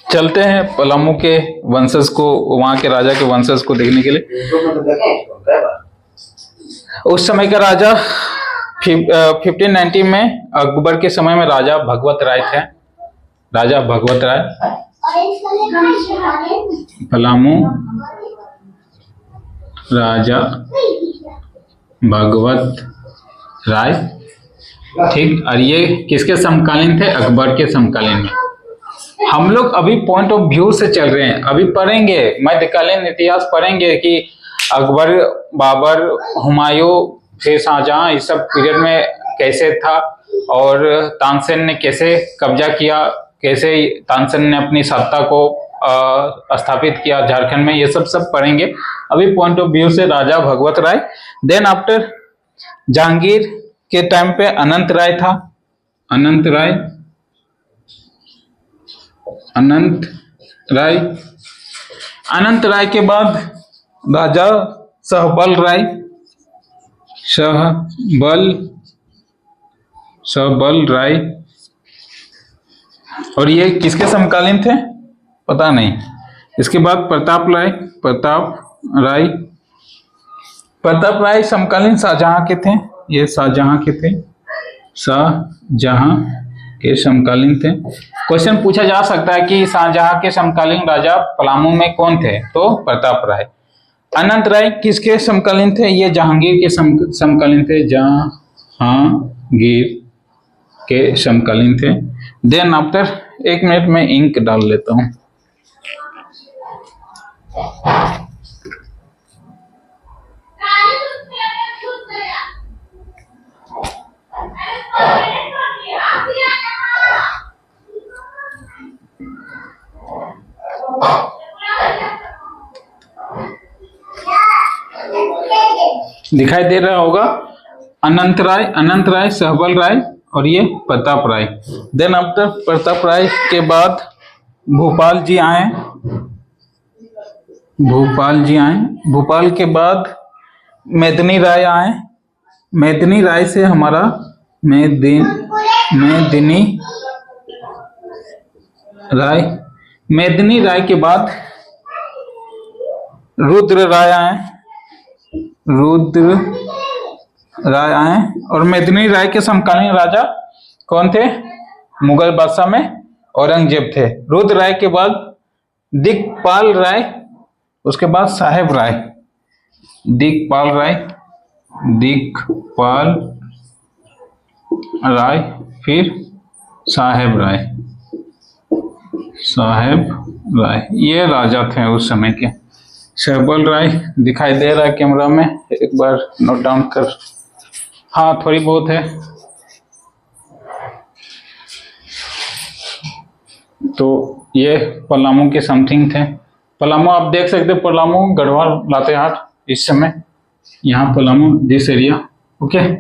चलते हैं पलामू के वंशज को, वहां के राजा के वंशज को देखने के लिए। उस समय का राजा 1590 में अकबर के समय में राजा भगवत राय थे। राजा भगवत राय, पलामू राजा भगवत राय, ठीक। और ये किसके समकालीन थे, अकबर के समकालीन में। हम लोग अभी पॉइंट ऑफ व्यू से चल रहे हैं। अभी पढ़ेंगे मध्यकालीन इतिहास, पढ़ेंगे कि अकबर, बाबर, हुमायूं, फिर शाहजहां, इस सब पीरियड में कैसे था और तानसेन ने कैसे कब्जा किया, कैसे तानसेन ने अपनी सत्ता को स्थापित किया झारखंड में। ये सब पढ़ेंगे अभी पॉइंट ऑफ व्यू से। राजा भगवत राय, देन आफ्टर जहांगीर के टाइम पे अनंत राय था। अनंत राय के बाद राजा सहबल राय, और ये किसके समकालीन थे पता नहीं। इसके बाद प्रताप राय समकालीन शाहजहां के थे। ये शाहजहां के समकालीन थे। क्वेश्चन पूछा जा सकता है कि शाहजहां के समकालीन राजा पलामू में कौन थे, तो प्रताप राय। अनंत राय किसके समकालीन थे, ये जहांगीर के समकालीन थे। जहांगीर के समकालीन थे। देन आफ्टर, 1 मिनट में इंक डाल लेता हूं। दिखाई दे रहा होगा, अनंत राय, सहबल राय और ये प्रताप राय। देन आफ्टर प्रताप राय के बाद भोपाल जी आए। भोपाल के बाद मेदिनी राय आए। मेदिनी राय से हमारा मेदिनी राय के बाद रुद्र राय आए और मेदिनी राय के समकालीन राजा कौन थे, मुगल बादशाह में औरंगजेब थे। रुद्र राय के बाद दिक्पाल राय, उसके बाद साहेब राय। दिक्पाल राय, फिर साहेब राय। साहेब राय ये राजा थे उस समय के। सहबल राय दिखाई दे रहा है कैमरा में, एक बार नोट डाउन कर। हाँ थोड़ी बहुत है। तो ये पलामू के समथिंग थे। पलामू आप देख सकते हैं, पलामू, गढ़वाल, लातेहार इस समय यहाँ पलामू दिस एरिया। ओके,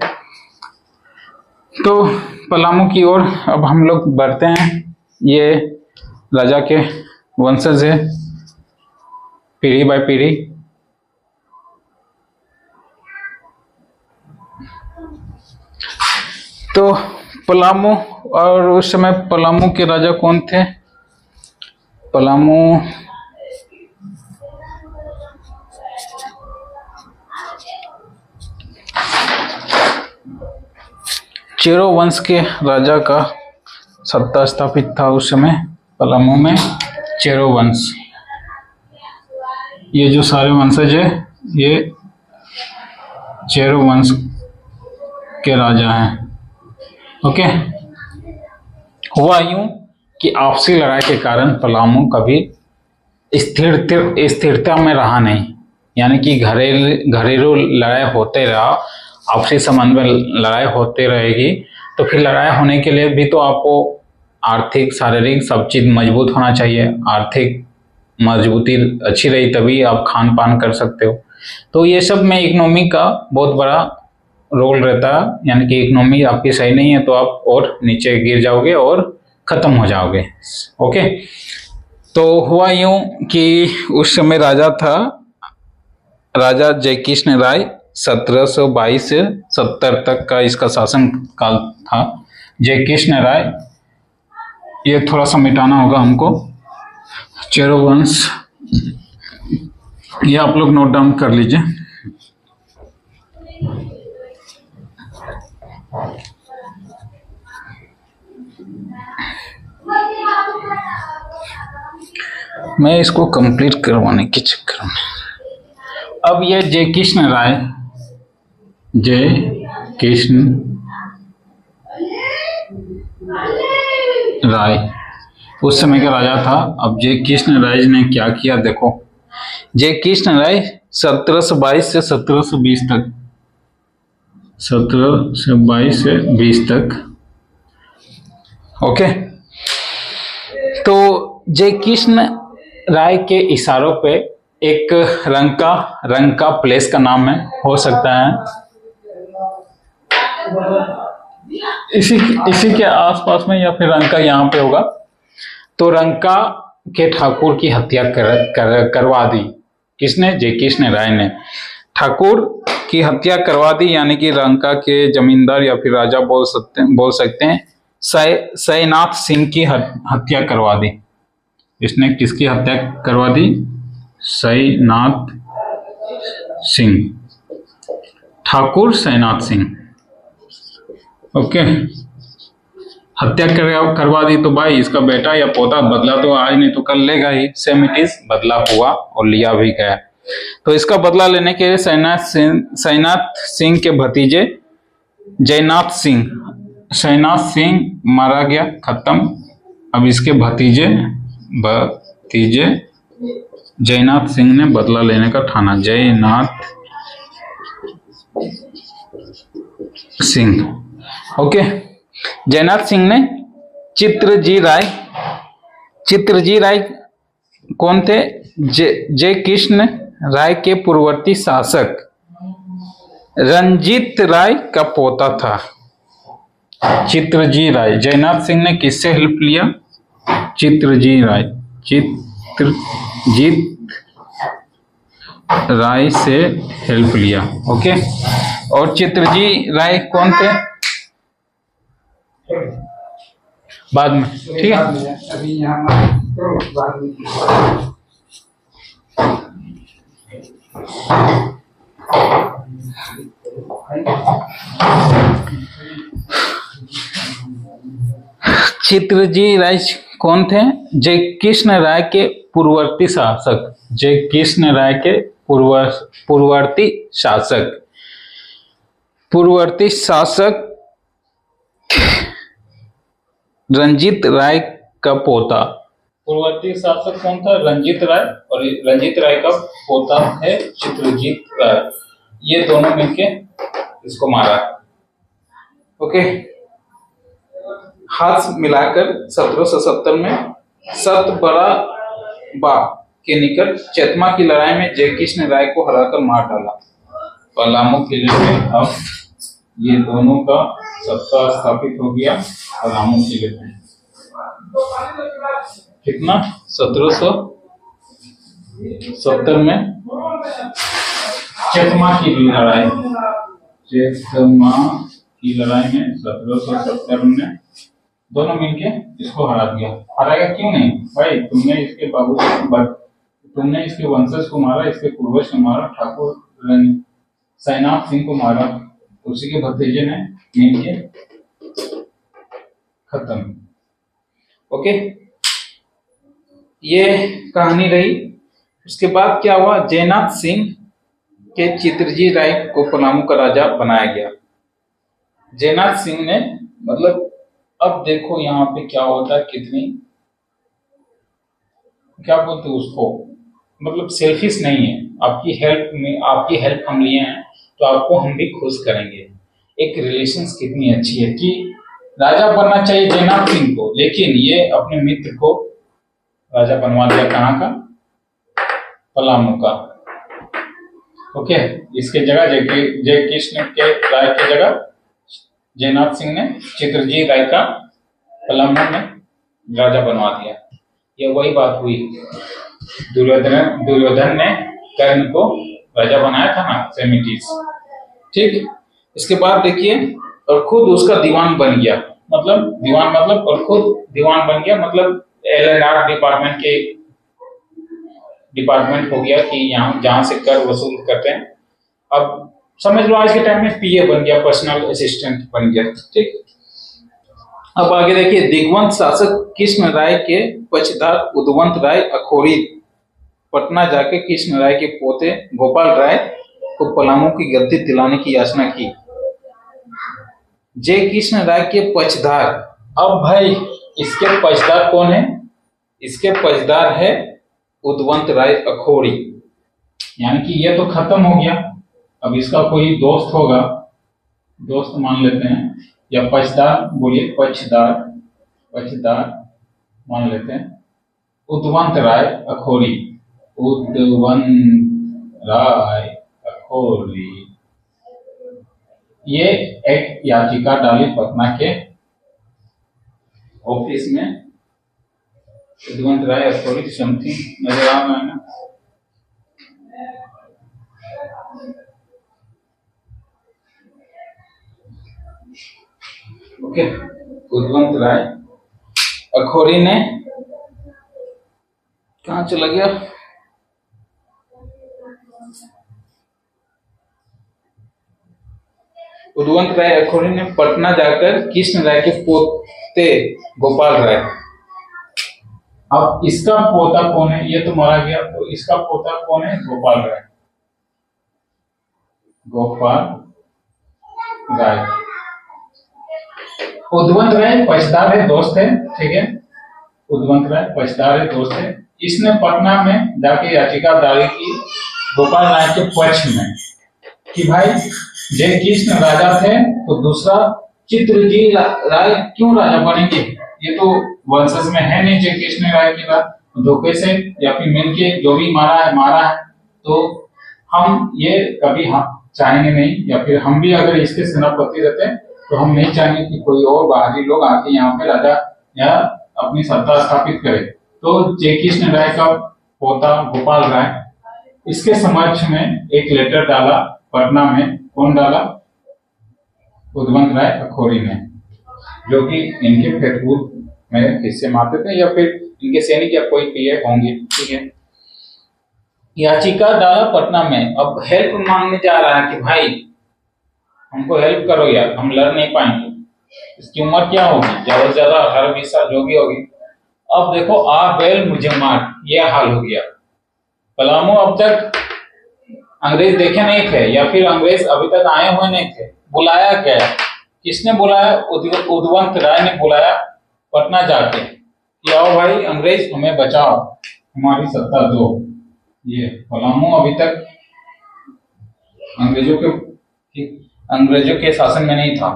तो पलामू की ओर अब हम लोग बढ़ते हैं। ये राजा के वंशज है पीढ़ी बाय पीढ़ी। तो पलामू, और उस समय पलामू के राजा कौन थे? पलामू चेरो वंश के राजा का सत्ता स्थापित था उस समय पलामू में। चेरो वंश, ये जो सारे वंशज है ये चेरो वंश के राजा हैं। ओके, हुआ यूं कि आपसी लड़ाई के कारण पलामू कभी स्थिरता में रहा नहीं, यानी कि घरेलू लड़ाई होते रहा, आपसी संबंध में लड़ाई होते रहेगी। तो फिर लड़ाई होने के लिए भी तो आपको आर्थिक, शारीरिक सब चीज मजबूत होना चाहिए। आर्थिक मजबूती अच्छी रही तभी आप खान पान कर सकते हो। तो ये सब में इकोनॉमी का बहुत बड़ा रोल रहता है, यानी कि इकोनॉमी आपकी सही नहीं है तो आप और नीचे गिर जाओगे और खत्म हो जाओगे। ओके, तो हुआ यूं कि उस समय राजा था राजा जयकृष्ण राय। 1722 से 70 तक का इसका शासन काल था। जयकृष्ण राय, ये थोड़ा सा मिटाना होगा हमको। चेरो वंश, ये आप लोग नोट डाउन कर लीजिए। मैं इसको कंप्लीट करवाने के चक्कर में अब ये जयकृष्ण राय उस समय का राजा था। अब जयकृष्ण राय ने क्या किया देखो। जयकृष्ण राय 1722 से 1720 तक, 1722 से 20 तक। ओके, तो जयकृष्ण राय के इशारों पे एक रंका प्लेस का नाम है, हो सकता है इसी के आसपास में, या फिर रंका यहाँ पे होगा। तो रंका के ठाकुर की हत्या करवा दी। किसने? जयकृष्ण राय ने ठाकुर की हत्या करवा दी, यानी कि रंका के जमींदार या फिर राजा बोल सकते हैं सैनाथ सिंह की हत्या करवा दी। इसने किसकी हत्या करवा दी? सैनाथ सिंह, ठाकुर सैनाथ सिंह। ओके, हत्या करवा दी तो भाई इसका बेटा या पोता बदला तो आज नहीं तो कल लेगा ही। सेम इट इज, बदला हुआ और लिया भी गया। तो इसका बदला लेने के लिए सैनाथ सिंह के भतीजे जयनाथ सिंह मारा गया, खत्म। अब इसके भतीजे जयनाथ सिंह ने बदला लेने का ठाना। जयनाथ सिंह, ओके। जयनाथ सिंह ने चित्रजी राय कौन थे? जयकृष्ण राय के पूर्ववर्ती शासक रंजीत राय का पोता था। चित्रजी राय, जयनाथ सिंह ने किससे हेल्प लिया? चित्रजीत राय से हेल्प लिया। ओके, और चित्रजी राय कौन थे? बाद में, ठीक है। अभी यहाँ चित्रजी राय कौन थे? जयकृष्ण राय के पूर्ववर्ती शासक। जयकृष्ण राय के पूर्ववर्ती शासक रंजीत राय का पोता। पूर्ववर्ती शासक कौन था? रंजीत राय, और रंजीत राय का पोता है चित्रजीत राय। ये दोनों मिलके इसको मारा। ओके, हाथ मिलाकर 1770 में सतबरा बा के निकट चेतमा की लड़ाई में जयकृष्ण राय को हराकर मार डाला। पलामू किले में अब ये दोनों का सत्ता स्थापित हो गया पलामू किले में। कितना? 1770 में चेतमा की लड़ाई, चेतमा की लड़ाई में 1770 में दोनों मिलके इसको हरा दिया। हराएगा क्यों नहीं भाई? तुमने इसके वंशज को मारा, इसके पूर्वज को मारा, ठाकुर सैनाथ सिंह को मारा, उसी के भतीजे ने मिलके खत्म। ओके, ये कहानी रही। उसके बाद क्या हुआ? जयनाथ सिंह के चित्रजीत राय को पलामू का राजा बनाया गया। जयनाथ सिंह ने, मतलब अब देखो यहाँ पे क्या होता है, कितनी क्या बोलते उसको, मतलब सेल्फिश नहीं है। आपकी हेल्प हम लिए हैं तो आपको हम भी खुश करेंगे। एक रिलेशंस कितनी अच्छी है कि राजा बनना चाहिए जयनाथ सिंह को, लेकिन ये अपने मित्र को राजा बनवा दिया। कहाँ का? पलामू का। ओके, इसके जगह जयकृष्ण के राय की जगह जयनाथ सिंह ने चित्रजीत राय का पलामू में राजा बनवा दिया। ये वही बात हुई, दुर्योधन ने कर्ण को राजा बनाया था ना, सेमिटिस। ठीक, इसके बाद देखिए, और खुद उसका दीवान बन गया, मतलब एलएनआर डिपार्टमेंट हो गया कि यहाँ जहां से कर वसूल करते हैं। अब समझ लो आज के टाइम में पीए बन गया, पर्सनल असिस्टेंट बन गया। ठीक, अब आगे देखिए, दिग्वंत शासक कृष्ण राय के पक्षधर उद्वंत राय अखोरी पटना जाके कृष्ण राय के पोते गोपाल राय को पलामू की गद्दी दिलाने की याचना की। जय कृष्ण राय के पक्षधर। अब भाई इसके पक्षधर कौन है? इसके पक्षधर है उद्वंत राय अखोरी, यानी कि ये तो खत्म हो गया। अब इसका कोई दोस्त होगा, दोस्त मान लेते हैं, या पक्षधर बोलिए, पक्षधर मान लेते हैं, उद्वंत राय अखोरी। उद्वंत राय अखोरी ये एक याचिका डाली पटना के ऑफिस में। उद्वंत राय अखोरी समथिंग नजर आ रहा है ना? ओके, उद्वंत राय अखोरी ने कहा चला गया? उद्वंत राय अखोरी ने पटना जाकर कृष्ण राय के पोते गोपाल राय। अब इसका पोता कौन है? ये तो मारा गया, तो इसका पोता कौन है? गोपाल राय। उद्वंत राय पक्षधर है, दोस्त है। ठीक है, उद्वंत राय पक्षधर है, दोस्त है। इसने पटना में जाके याचिका दायर की गोपाल राय के पक्ष में कि भाई जय कृष्ण राजा थे तो दूसरा चित्रजीत राय क्यों राजा बनेंगे? ये तो वंशज में है नहीं जय कृष्ण राय की बात, धोखे से या फिर मिलके जो भी मारा है, तो हम ये कभी हम चाहेंगे नहीं, या फिर हम भी अगर इसके सेनापति रहते हैं तो हम नहीं चाहेंगे कि कोई और बाहरी लोग आके यहाँ पे राजा या अपनी सत्ता स्थापित करे। तो जय कृष्ण राय का पोता गोपाल राय इसके समक्ष में एक लेटर डाला पटना में। कौन डाला? उद्वंत राय अखोरी ने, जो कि इनके फेसबुक में हिस्से मारते थे, या फिर इनके सैनिक या कोई पीए होंगे। ठीक है, याचिका डाला पटना में। अब हेल्प मांगने जा रहा है कि भाई हमको हेल्प करो यार, हम लड़ नहीं पाएंगे। इसकी उम्र क्या होगी? ज्यादा से ज्यादा 18-20 साल जो भी होगी। अब देखो, आ बैल मुझे मार, ये हाल हो गया। पलामू अब तक अंग्रेज देखे नहीं थे, या फिर अंग्रेज अभी तक आए हुए नहीं थे। बुलाया गया किसने बुलाया? उदवंत राय ने बुलाया पटना जाके कि आओ भाई अंग्रेज हमें बचाओ, हमारी सत्ता दो। ये पलामू अभी तक अंग्रेजों के शासन में नहीं था।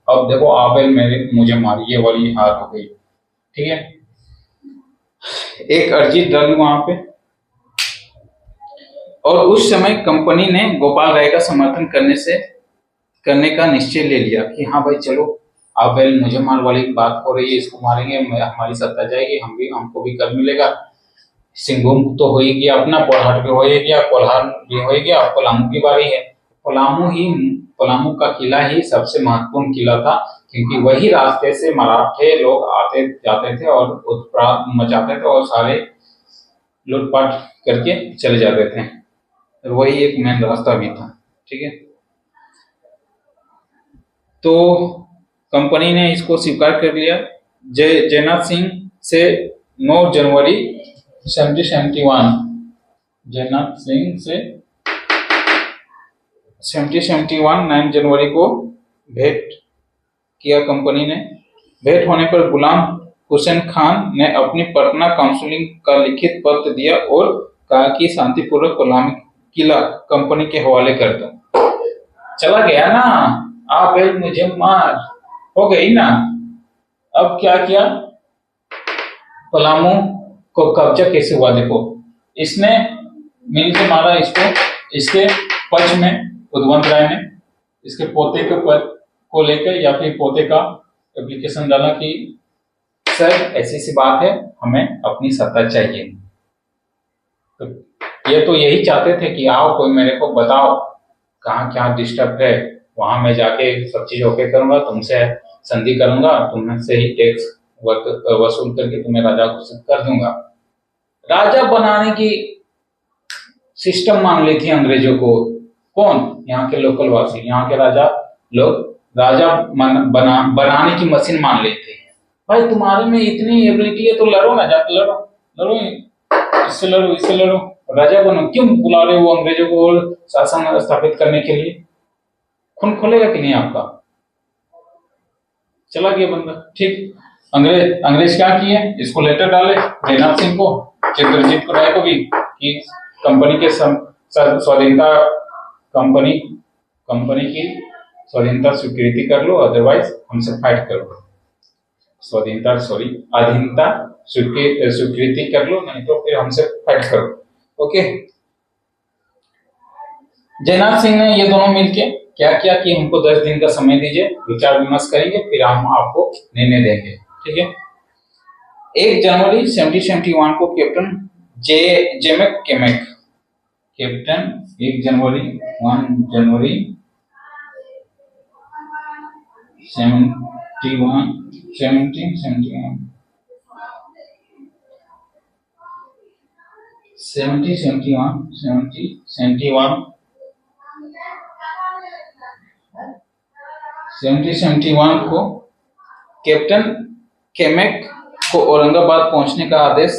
अब देखो आबेल मुझे मारी, ये वाली हार हो गई। ठीक है, एक अर्जी डाली वहां पे, और उस समय कंपनी ने गोपाल राय का समर्थन करने का निश्चय ले लिया कि हाँ भाई चलो, आबेल मुझे मार वाली बात हो रही है, इसको मारेंगे, हमारी सत्ता जाएगी, हमको भी कर मिलेगा। सिंहभूम तो हो ही गया अपना, पोरहट भी हो ही गया, कोल्हार भी हो ही गया, पलामू की बारी है। पलामू का किला ही सबसे महत्वपूर्ण किला था, क्योंकि वही रास्ते से मराठे लोग आते जाते थे और उत्पात मचाते थे और सारे लूटपाट करके चले जाते थे। वही एक मेन रास्ता भी था। ठीक है, तो कंपनी ने इसको स्वीकार कर लिया। जयनाथ सिंह से 9 जनवरी 1771, जयनाथ सिंह से 1771 9 जनवरी को भेंट किया कंपनी ने। भेंट होने पर गुलाम हुसैन खान ने अपनी पटना काउंसिल का लिखित पत्र दिया और कहा कि शांतिपूर्वक पलामू किला कंपनी के हवाले कर दो। चला गया ना, आप मुझे मार, हो गई ना। अब क्या किया, पलामू को कब्जा कैसे हुआ? देखो, इसने मिल के मारा इसको, इसके पक्ष में उदवंत राय ने इसके पोते के पद को लेकर या फिर पोते का एप्लीकेशन डाला कि सर ऐसी सी बात है, हमें अपनी सत्ता चाहिए। तो ये तो यही चाहते थे कि आओ कोई मेरे को बताओ कहाँ क्या डिस्टर्ब है, वहां मैं जाके सब चीज ओके करूंगा, तुमसे संधि करूंगा, तुमसे ही टैक्स वसूल करके तुम्हें राजा घोषित कर दूंगा। राजा बनाने की सिस्टम मान ली थी अंग्रेजों को। कौन? यहाँ के लोकल वासी, यहाँ के राजा लोग राजा बनाने की मशीन मान लेते हैं। भाई तुम्हारे में इतनी एबिलिटी है तो लड़ो ना, जाके लड़ो, इससे लड़ो, इससे लड़ो, राजा बनो। क्यों बुला रहे हो अंग्रेजों को शासन स्थापित करने के लिए? खून खोलेगा कि नहीं आपका? चला गया बंदा। ठीक, अंग्रेज क्या किए, इसको लेटर डाले जयनाथ सिंह को, चित्रजीत राय को भी, कि कंपनी के स्वाधीनता, कंपनी की स्वाधीनता स्वीकृति कर लो, अदरवाइज हमसे फाइट करो। अधीनता स्वीकृति कर लो, नहीं तो फिर हमसे फाइट करो। ओके, जयनाथ सिंह ने ये दोनों मिलके क्या किया कि हमको 10 दिन का समय दीजिए, विचार विमर्श करेंगे, फिर हम आपको निर्णय देंगे। ठीक है, 1 जनवरी 1771 को कैप्टन जेमेक केमेक, कैप्टन 1 जनवरी 1771 को कैप्टन केमेक को औरंगाबाद पहुंचने का आदेश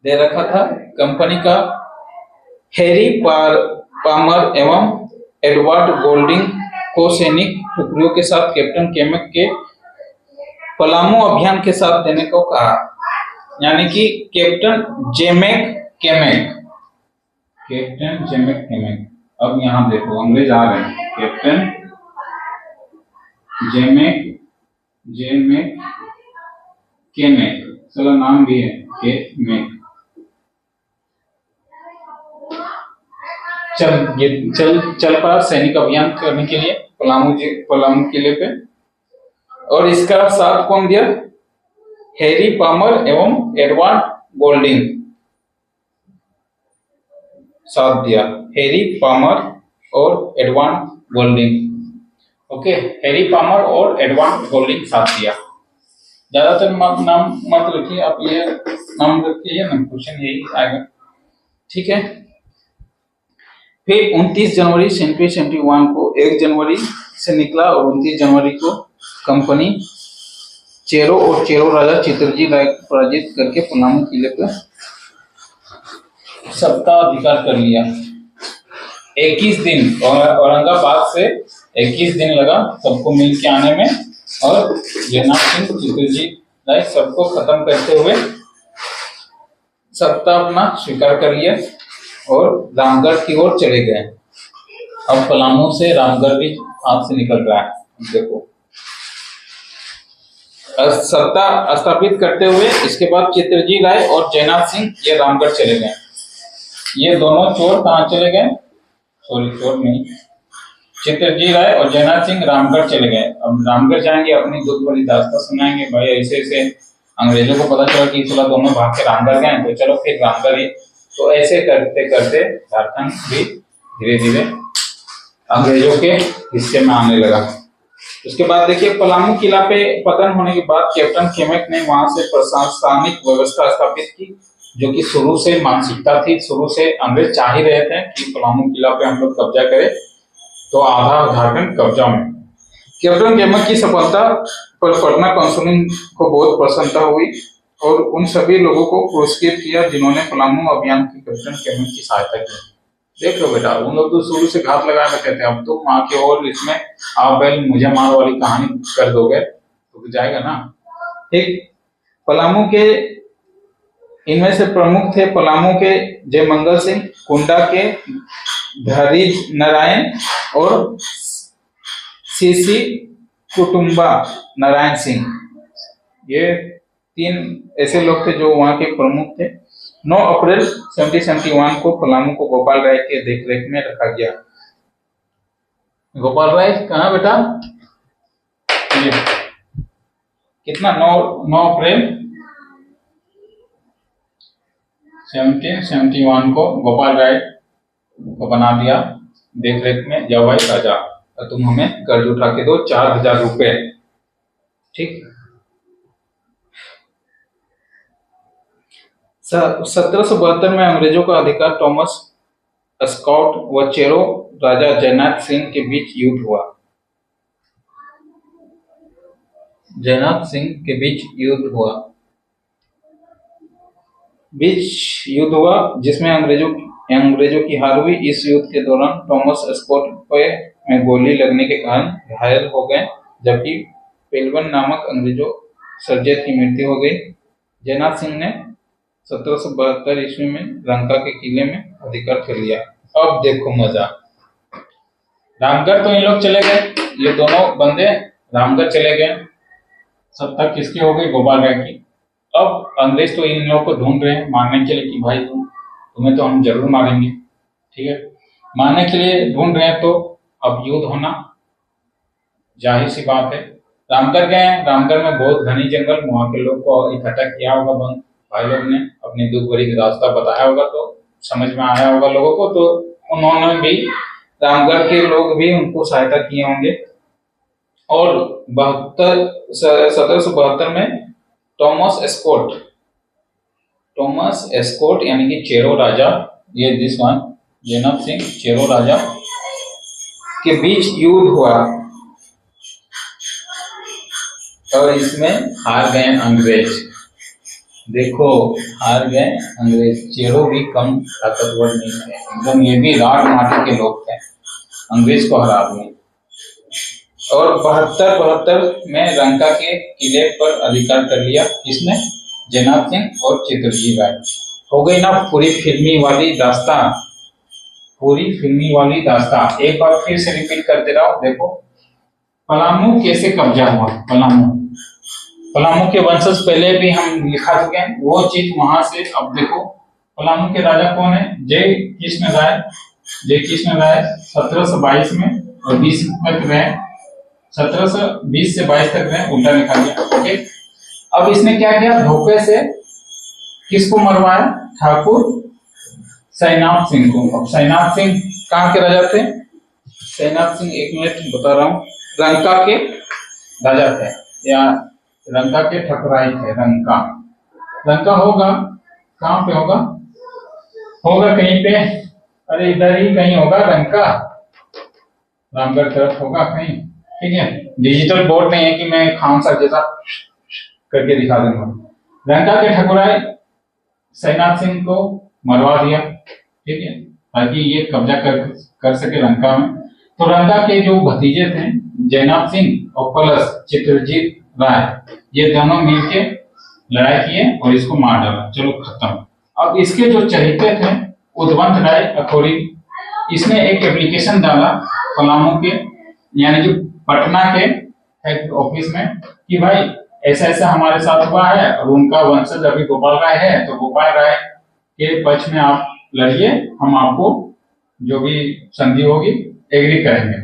दे रखा था। कंपनी का हैरी पामर एवं एडवर्ड गोल्डिंग को सैनिक टुकड़ियों के साथ कैप्टन केमेक के पलामू अभियान के साथ देने को कहा। यानी कि कैप्टन जेमेक केमेक, अब यहां देखो अंग्रेज आ रहे हैं। कैप्टन जेमेक केमेक, चलो नाम भी है केमेक। चल पड़ा सैनिक अभियान करने के लिए पलामू किले पे। और इसका साथ कौन दिया? हैरी पामर एवं एडवर्ड गोल्डिंग साथ दिया, हैरी पामर और Edward Golding. Okay, Harry Palmer और एडवर्ड गोल्डिंग साथ दिया। ज्यादातर नाम मत रखिए आप, ये नाम रखिए ना, क्वेश्चन यही आएगा। ठीक है, फिर 29 जनवरी 1771 को 1 जनवरी से निकला और 29 जनवरी को कंपनी चेरो राजा चित्रजीत राय को पराजित करके पलामू किले पर सत्ता अधिकार कर लिया। 21 दिन, औरंगाबाद से 21 दिन लगा सबको मिल के आने में, और जयनाथ सिंह चित्रजी राय सबको खत्म करते हुए सत्ता अपना स्वीकार कर लिया और रामगढ़ की ओर चले गए। अब पलामू से रामगढ़ भी हाथ से निकल रहा है। देखो सत्ता स्थापित करते हुए इसके बाद चित्रजी राय और जयनाथ सिंह ये रामगढ़ चले गए। ये दोनों चोर कहाँ चले गए? सॉरी चोर नहीं, चित्रजी राय और जयनाथ सिंह रामगढ़ चले गए। अब रामगढ़ जाएंगे, अपनी दुख भरी दास्तां सुनाएंगे, भाई ऐसे ऐसे अंग्रेजों को पता चला कि चलो दोनों भाग के रामगढ़ गए, तो चलो फिर रामगढ़ ही। तो ऐसे करते करते झारखंड भी धीरे धीरे अंग्रेजों के हिस्से में आने लगा। उसके बाद देखिए पलामू किला पे पतन होने के बाद कैप्टन केमेक ने वहां से प्रशासनिक व्यवस्था स्थापित की, जो कि शुरू से मानसिकता थी। शुरू से अंग्रेज चाह ही रहे थे कि पलामू किला पे हम लोग कब्जा करें, तो आधा झारखंड कब्जा में। कैप्टन केमेक की सफलता पर पटना काउंसिल को बहुत प्रसन्नता हुई और उन सभी लोगों को पुरस्कृत किया जिन्होंने पलामू अभियान के कैप्टन केमेक की सहायता की। देख लो बेटा, उन लोग तो शुरू से घात लगा रखे थे, अब तुम आके और इसमें आप बैल मुझे मार वाली कहानी कर दोगे तो जाएगा ना। ठीक, पलामू के इनमें से प्रमुख थे पलामू के जयमंगल सिंह, कुंडा के धरीज नारायण और सीसी कुटुंबा नारायण सिंह। ये तीन ऐसे लोग थे जो वहां के प्रमुख थे। 9 अप्रैल 1771 को पलामू को गोपाल राय के देखरेख में रखा गया। गोपाल राय कहाँ बेटा? ये कितना 9 अप्रैल 1771 को गोपाल राय को बना दिया देखरेख में। जाओ भाई राजा, तुम हमें कर्ज उठा के दो 4000 रुपए। ठीक, 1772 में अंग्रेजों का अधिकार टॉमस स्कॉट व चेरो राजा जयनाथ सिंह के बीच युद्ध हुआ। जयनाथ सिंह के बीच युद्ध हुआ जिसमें अंग्रेजों की हार हुई। इस युद्ध के दौरान टॉमस स्कॉट में गोली लगने के कारण घायल हो गए, जबकि पेलवन नामक अंग्रेजों सर्जेंट की मृत्यु हो गई। जयनाथ सिंह ने 1772 ईस्वी में लंका के किले में अधिकार कर लिया। अब देखो मजा, रामगढ़ तो इन लोग चले गए, ये दोनों बंदे रामगढ़ चले गए, सत्ता किसकी हो गई? गोपाल राय की। अब अंग्रेज तो इन लोगों को ढूंढ रहे हैं मारने के लिए कि भाई तुम्हें तो हम जरूर मारेंगे, ठीक है, मारने के लिए ढूंढ रहे हैं। तो अब युद्ध होना जाहिर सी बात है। रामगढ़ गए, रामगढ़ में बहुत घनी जंगल, वहां के लोग को इकट्ठा किया होगा भाई लोग ने, अपनी दुख भरी रास्ता बताया होगा, तो समझ में आया होगा लोगों को, तो उन्होंने भी रामगढ़ के लोग भी उनको सहायता किए होंगे। और 1772 में टॉमस एस्कोट यानी कि चेरो राजा, ये दिस वन जयनाथ सिंह चेरो राजा के बीच युद्ध हुआ और इसमें हार गए अंग्रेज। देखो हार गए अंग्रेज। चेरो भी कम ताकतवर नहीं थे, एकदम ये भी राठ माटी के लोग थे, अंग्रेज को हरा दिए। और 72 में लंका के किले पर अधिकार कर लिया किसने? जयनाथ सिंह और चित्रजी राय। हो गई ना पूरी फिल्मी वाली दास्तां। एक बार फिर से रिपीट करते रहो। देखो पलामू कैसे कब्जा हुआ। पलामू के वंशज पहले भी हम लिखा चुके हैं, वो चीज वहां से। अब देखो पलामू के राजा कौन है? जय कृष्ण राय 1722 में और 20 तक रहे, 1720 से 22 तक रहे, उल्टा लिखा गया। ओके, अब इसने क्या किया? धोखे से किसको मरवाया? ठाकुर सैनाथ सिंह को। अब सैनाथ सिंह कहाँ के राजा थे? सैनाथ सिंह, एक मिनट बता रहा हूँ, लंका के राजा थे या लंका के ठकुराई थे। लंका होगा कहाँ पे होगा कहीं पे, अरे इधर ही कहीं होगा लंका, रामगढ़ तरफ होगा कहीं, ठीक है। डिजिटल बोर्ड नहीं है कि मैं खान सर जैसा करके दिखा दूंगा। लंका के ठकुराई सैनाथ सिंह को मरवा दिया, ठीक है, ताकि ये कब्जा कर सके लंका में। तो लंका के जो भतीजे थे जैनाब सिंह और प्लस चित्रजीत राय, ये दोनों मिलके लड़ाई किए और इसको मार डाला। चलो खत्म। अब इसके जो चहेते थे उद्वंत राय अखौरी, इसने एक एप्लीकेशन डाला पलामू के यानी कि पटना के हेड ऑफिस में कि भाई ऐसा ऐसा हमारे साथ हुआ है और उनका वंशज अभी गोपाल राय है, तो गोपाल राय के पक्ष में आप लड़िए, हम आपको जो भी संधि होगी एग्री करेंगे।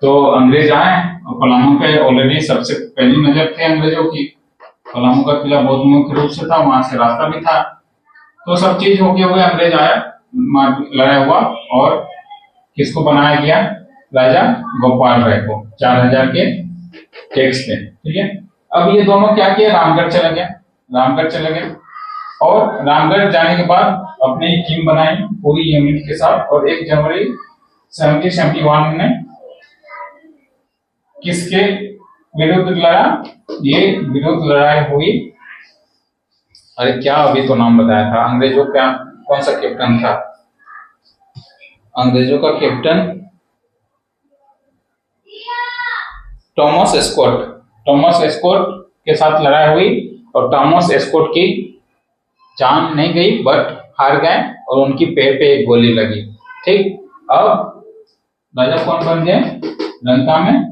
तो अंग्रेज आए और पलामू पे ऑलरेडी सबसे पहली नजर थे अंग्रेजों की। पलामू का किला बहुत मुख्य रूप से था, वहां से रास्ता भी था, तो सब चीज होके हुए अंग्रेज आया, लड़ाई हुआ और किसको बनाया गया? राजा गोपाल राय को 4000 के टैक्स थे। ठीक है, अब ये दोनों क्या किए? रामगढ़ चले गए। रामगढ़ चले गए और रामगढ़ जाने के बाद अपनी टीम बनाई पूरी यूनिट के साथ और 1 जनवरी 1771 में किसके विरुद्ध लड़ा? ये विरुद्ध लड़ाई हुई। अरे क्या अभी तो नाम बताया था अंग्रेजों का, कौन सा कैप्टन था अंग्रेजों का? Captain Thomas Escott. Thomas Escott के साथ लड़ाई हुई और टॉमस एस्कॉट की जान नहीं गई बट हार गए और उनकी पैर पे एक गोली लगी। ठीक, अब राजा कौन बन गए? लंका में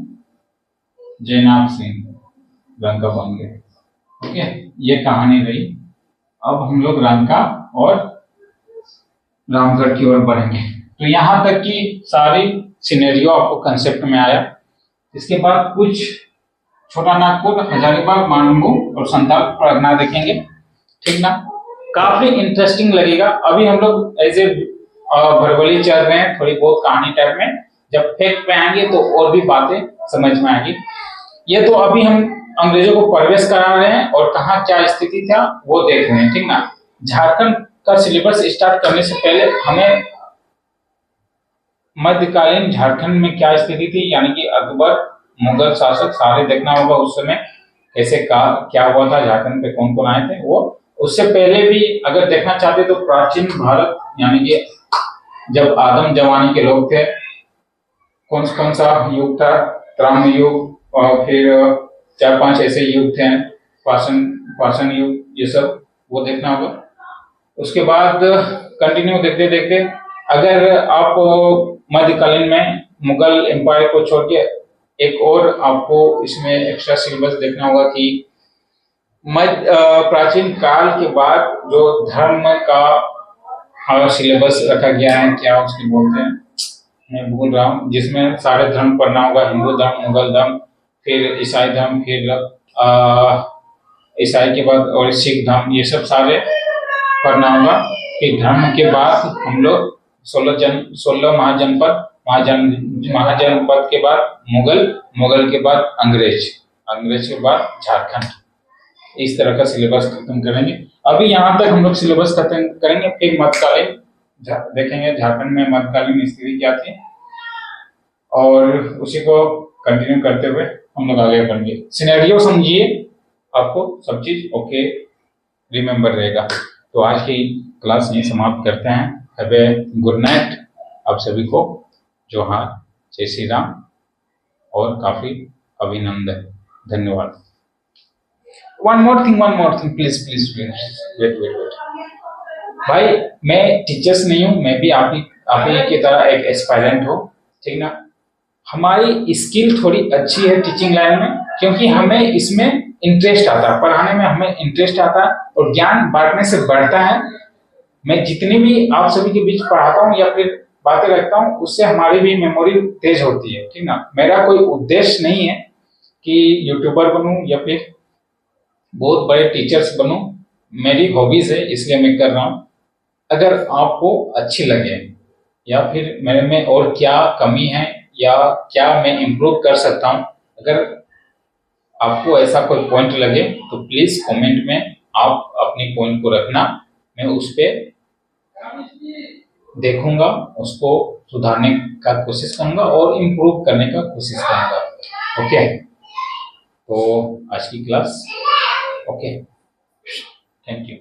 जैनाब सिंह लंका बन गए। ओके, ये कहानी रही। अब हम लोग लंका और रामगढ़ की ओर बढ़ेंगे। तो यहाँ तक की सारी सिनेरियो आपको कंसेप्ट में आया। इसके बाद कुछ छोटा नागपुर, हजारीबाग, मांडू और संताल परगना देखेंगे। ठीक ना, काफी इंटरेस्टिंग लगेगा। अभी हम लोग एज ए वर्बली चल रहे हैं, थोड़ी बहुत कहानी टाइप में। जब फैक्ट पे आएंगे तो और भी बातें समझ में आएगी। ये तो अभी हम अंग्रेजों को प्रवेश करा रहे हैं और कहाँ क्या स्थिति था वो देख रहे हैं। ठीक ना, झारखंड का सिलेबस स्टार्ट करने से पहले हमें मध्यकालीन झारखंड में क्या स्थिति थी, यानी कि अकबर, मुगल शासक सारे देखना होगा। उस समय कैसे क्या हुआ था, झारखंड पे कौन कौन आए थे वो। उससे पहले भी अगर देखना चाहते तो प्राचीन भारत, यानी कि जब आदम जवानी के लोग थे, कौन सा युग था? त्राण युग और फिर 4-5 ऐसे युग थे, पाषाण युग, ये सब वो देखना होगा। उसके बाद कंटिन्यू देखते देखते अगर आप मध्यकालीन में मुगल एम्पायर को छोड़ के एक और आपको इसमें एक्स्ट्रा सिलेबस देखना होगा कि प्राचीन काल के बाद जो धर्म का सिलेबस रखा गया है, क्या उसके बोलते हैं मैं भूल रहा हूँ, जिसमें सारे धर्म पढ़ना होगा। हिंदू धर्म, मुगल धर्म, फिर ईसाई धर्म, फिर ईसाई के बाद और सिख धर्म, ये सब सारे पढ़ना होगा। फिर धर्म के बाद हम लोग 16 महाजनपद के बाद मुगल के बाद अंग्रेज के बाद झारखंड, इस तरह का सिलेबस खत्म करेंगे। अभी यहाँ तक हम लोग सिलेबस खत्म करेंगे। फिर मध्यकालीन देखेंगे, झारखंड में मध्यकालीन स्थिति क्या थी और उसी को कंटिन्यू करते हुए हम लोग आगे बढ़ेंगे। सिनेरियो समझिए, आपको सब चीज ओके रिमेम्बर रहेगा। तो आज की क्लास यहीं समाप्त करते हैं। हैव ए गुड नाइट आप सभी को। जोहार, जय श्री राम और काफी अभिनंदन, धन्यवाद। One more thing please wait भाई, मैं टीचर्स नहीं हूं, मैं भी आप ही की तरह एक एस्पायरेंट हो। ठीक ना, हमारी स्किल थोड़ी अच्छी है टीचिंग लाइन में, क्योंकि हमें इसमें इंटरेस्ट आता है, पढ़ाने में हमें इंटरेस्ट आता है और ज्ञान बांटने से बढ़ता है। मैं जितनी भी आप सभी के बीच पढ़ाता हूँ या फिर बातें रखता हूँ, उससे हमारी भी मेमोरी तेज होती है। ठीक ना, मेरा कोई उद्देश्य नहीं है कि यूट्यूबर बनूं या फिर बहुत बड़े टीचर्स बनूं, मेरी हॉबीज है इसलिए मैं कर रहा हूँ। अगर आपको अच्छी लगे या फिर मेरे में और क्या कमी है या क्या मैं इम्प्रूव कर सकता हूँ, अगर आपको ऐसा कोई पॉइंट लगे तो प्लीज कमेंट में आप अपनी पॉइंट को रखना, मैं उस पर देखूंगा, उसको सुधारने का कोशिश करूंगा और इम्प्रूव करने का कोशिश करूंगा। ओके, तो आज की क्लास ओके, थैंक यू।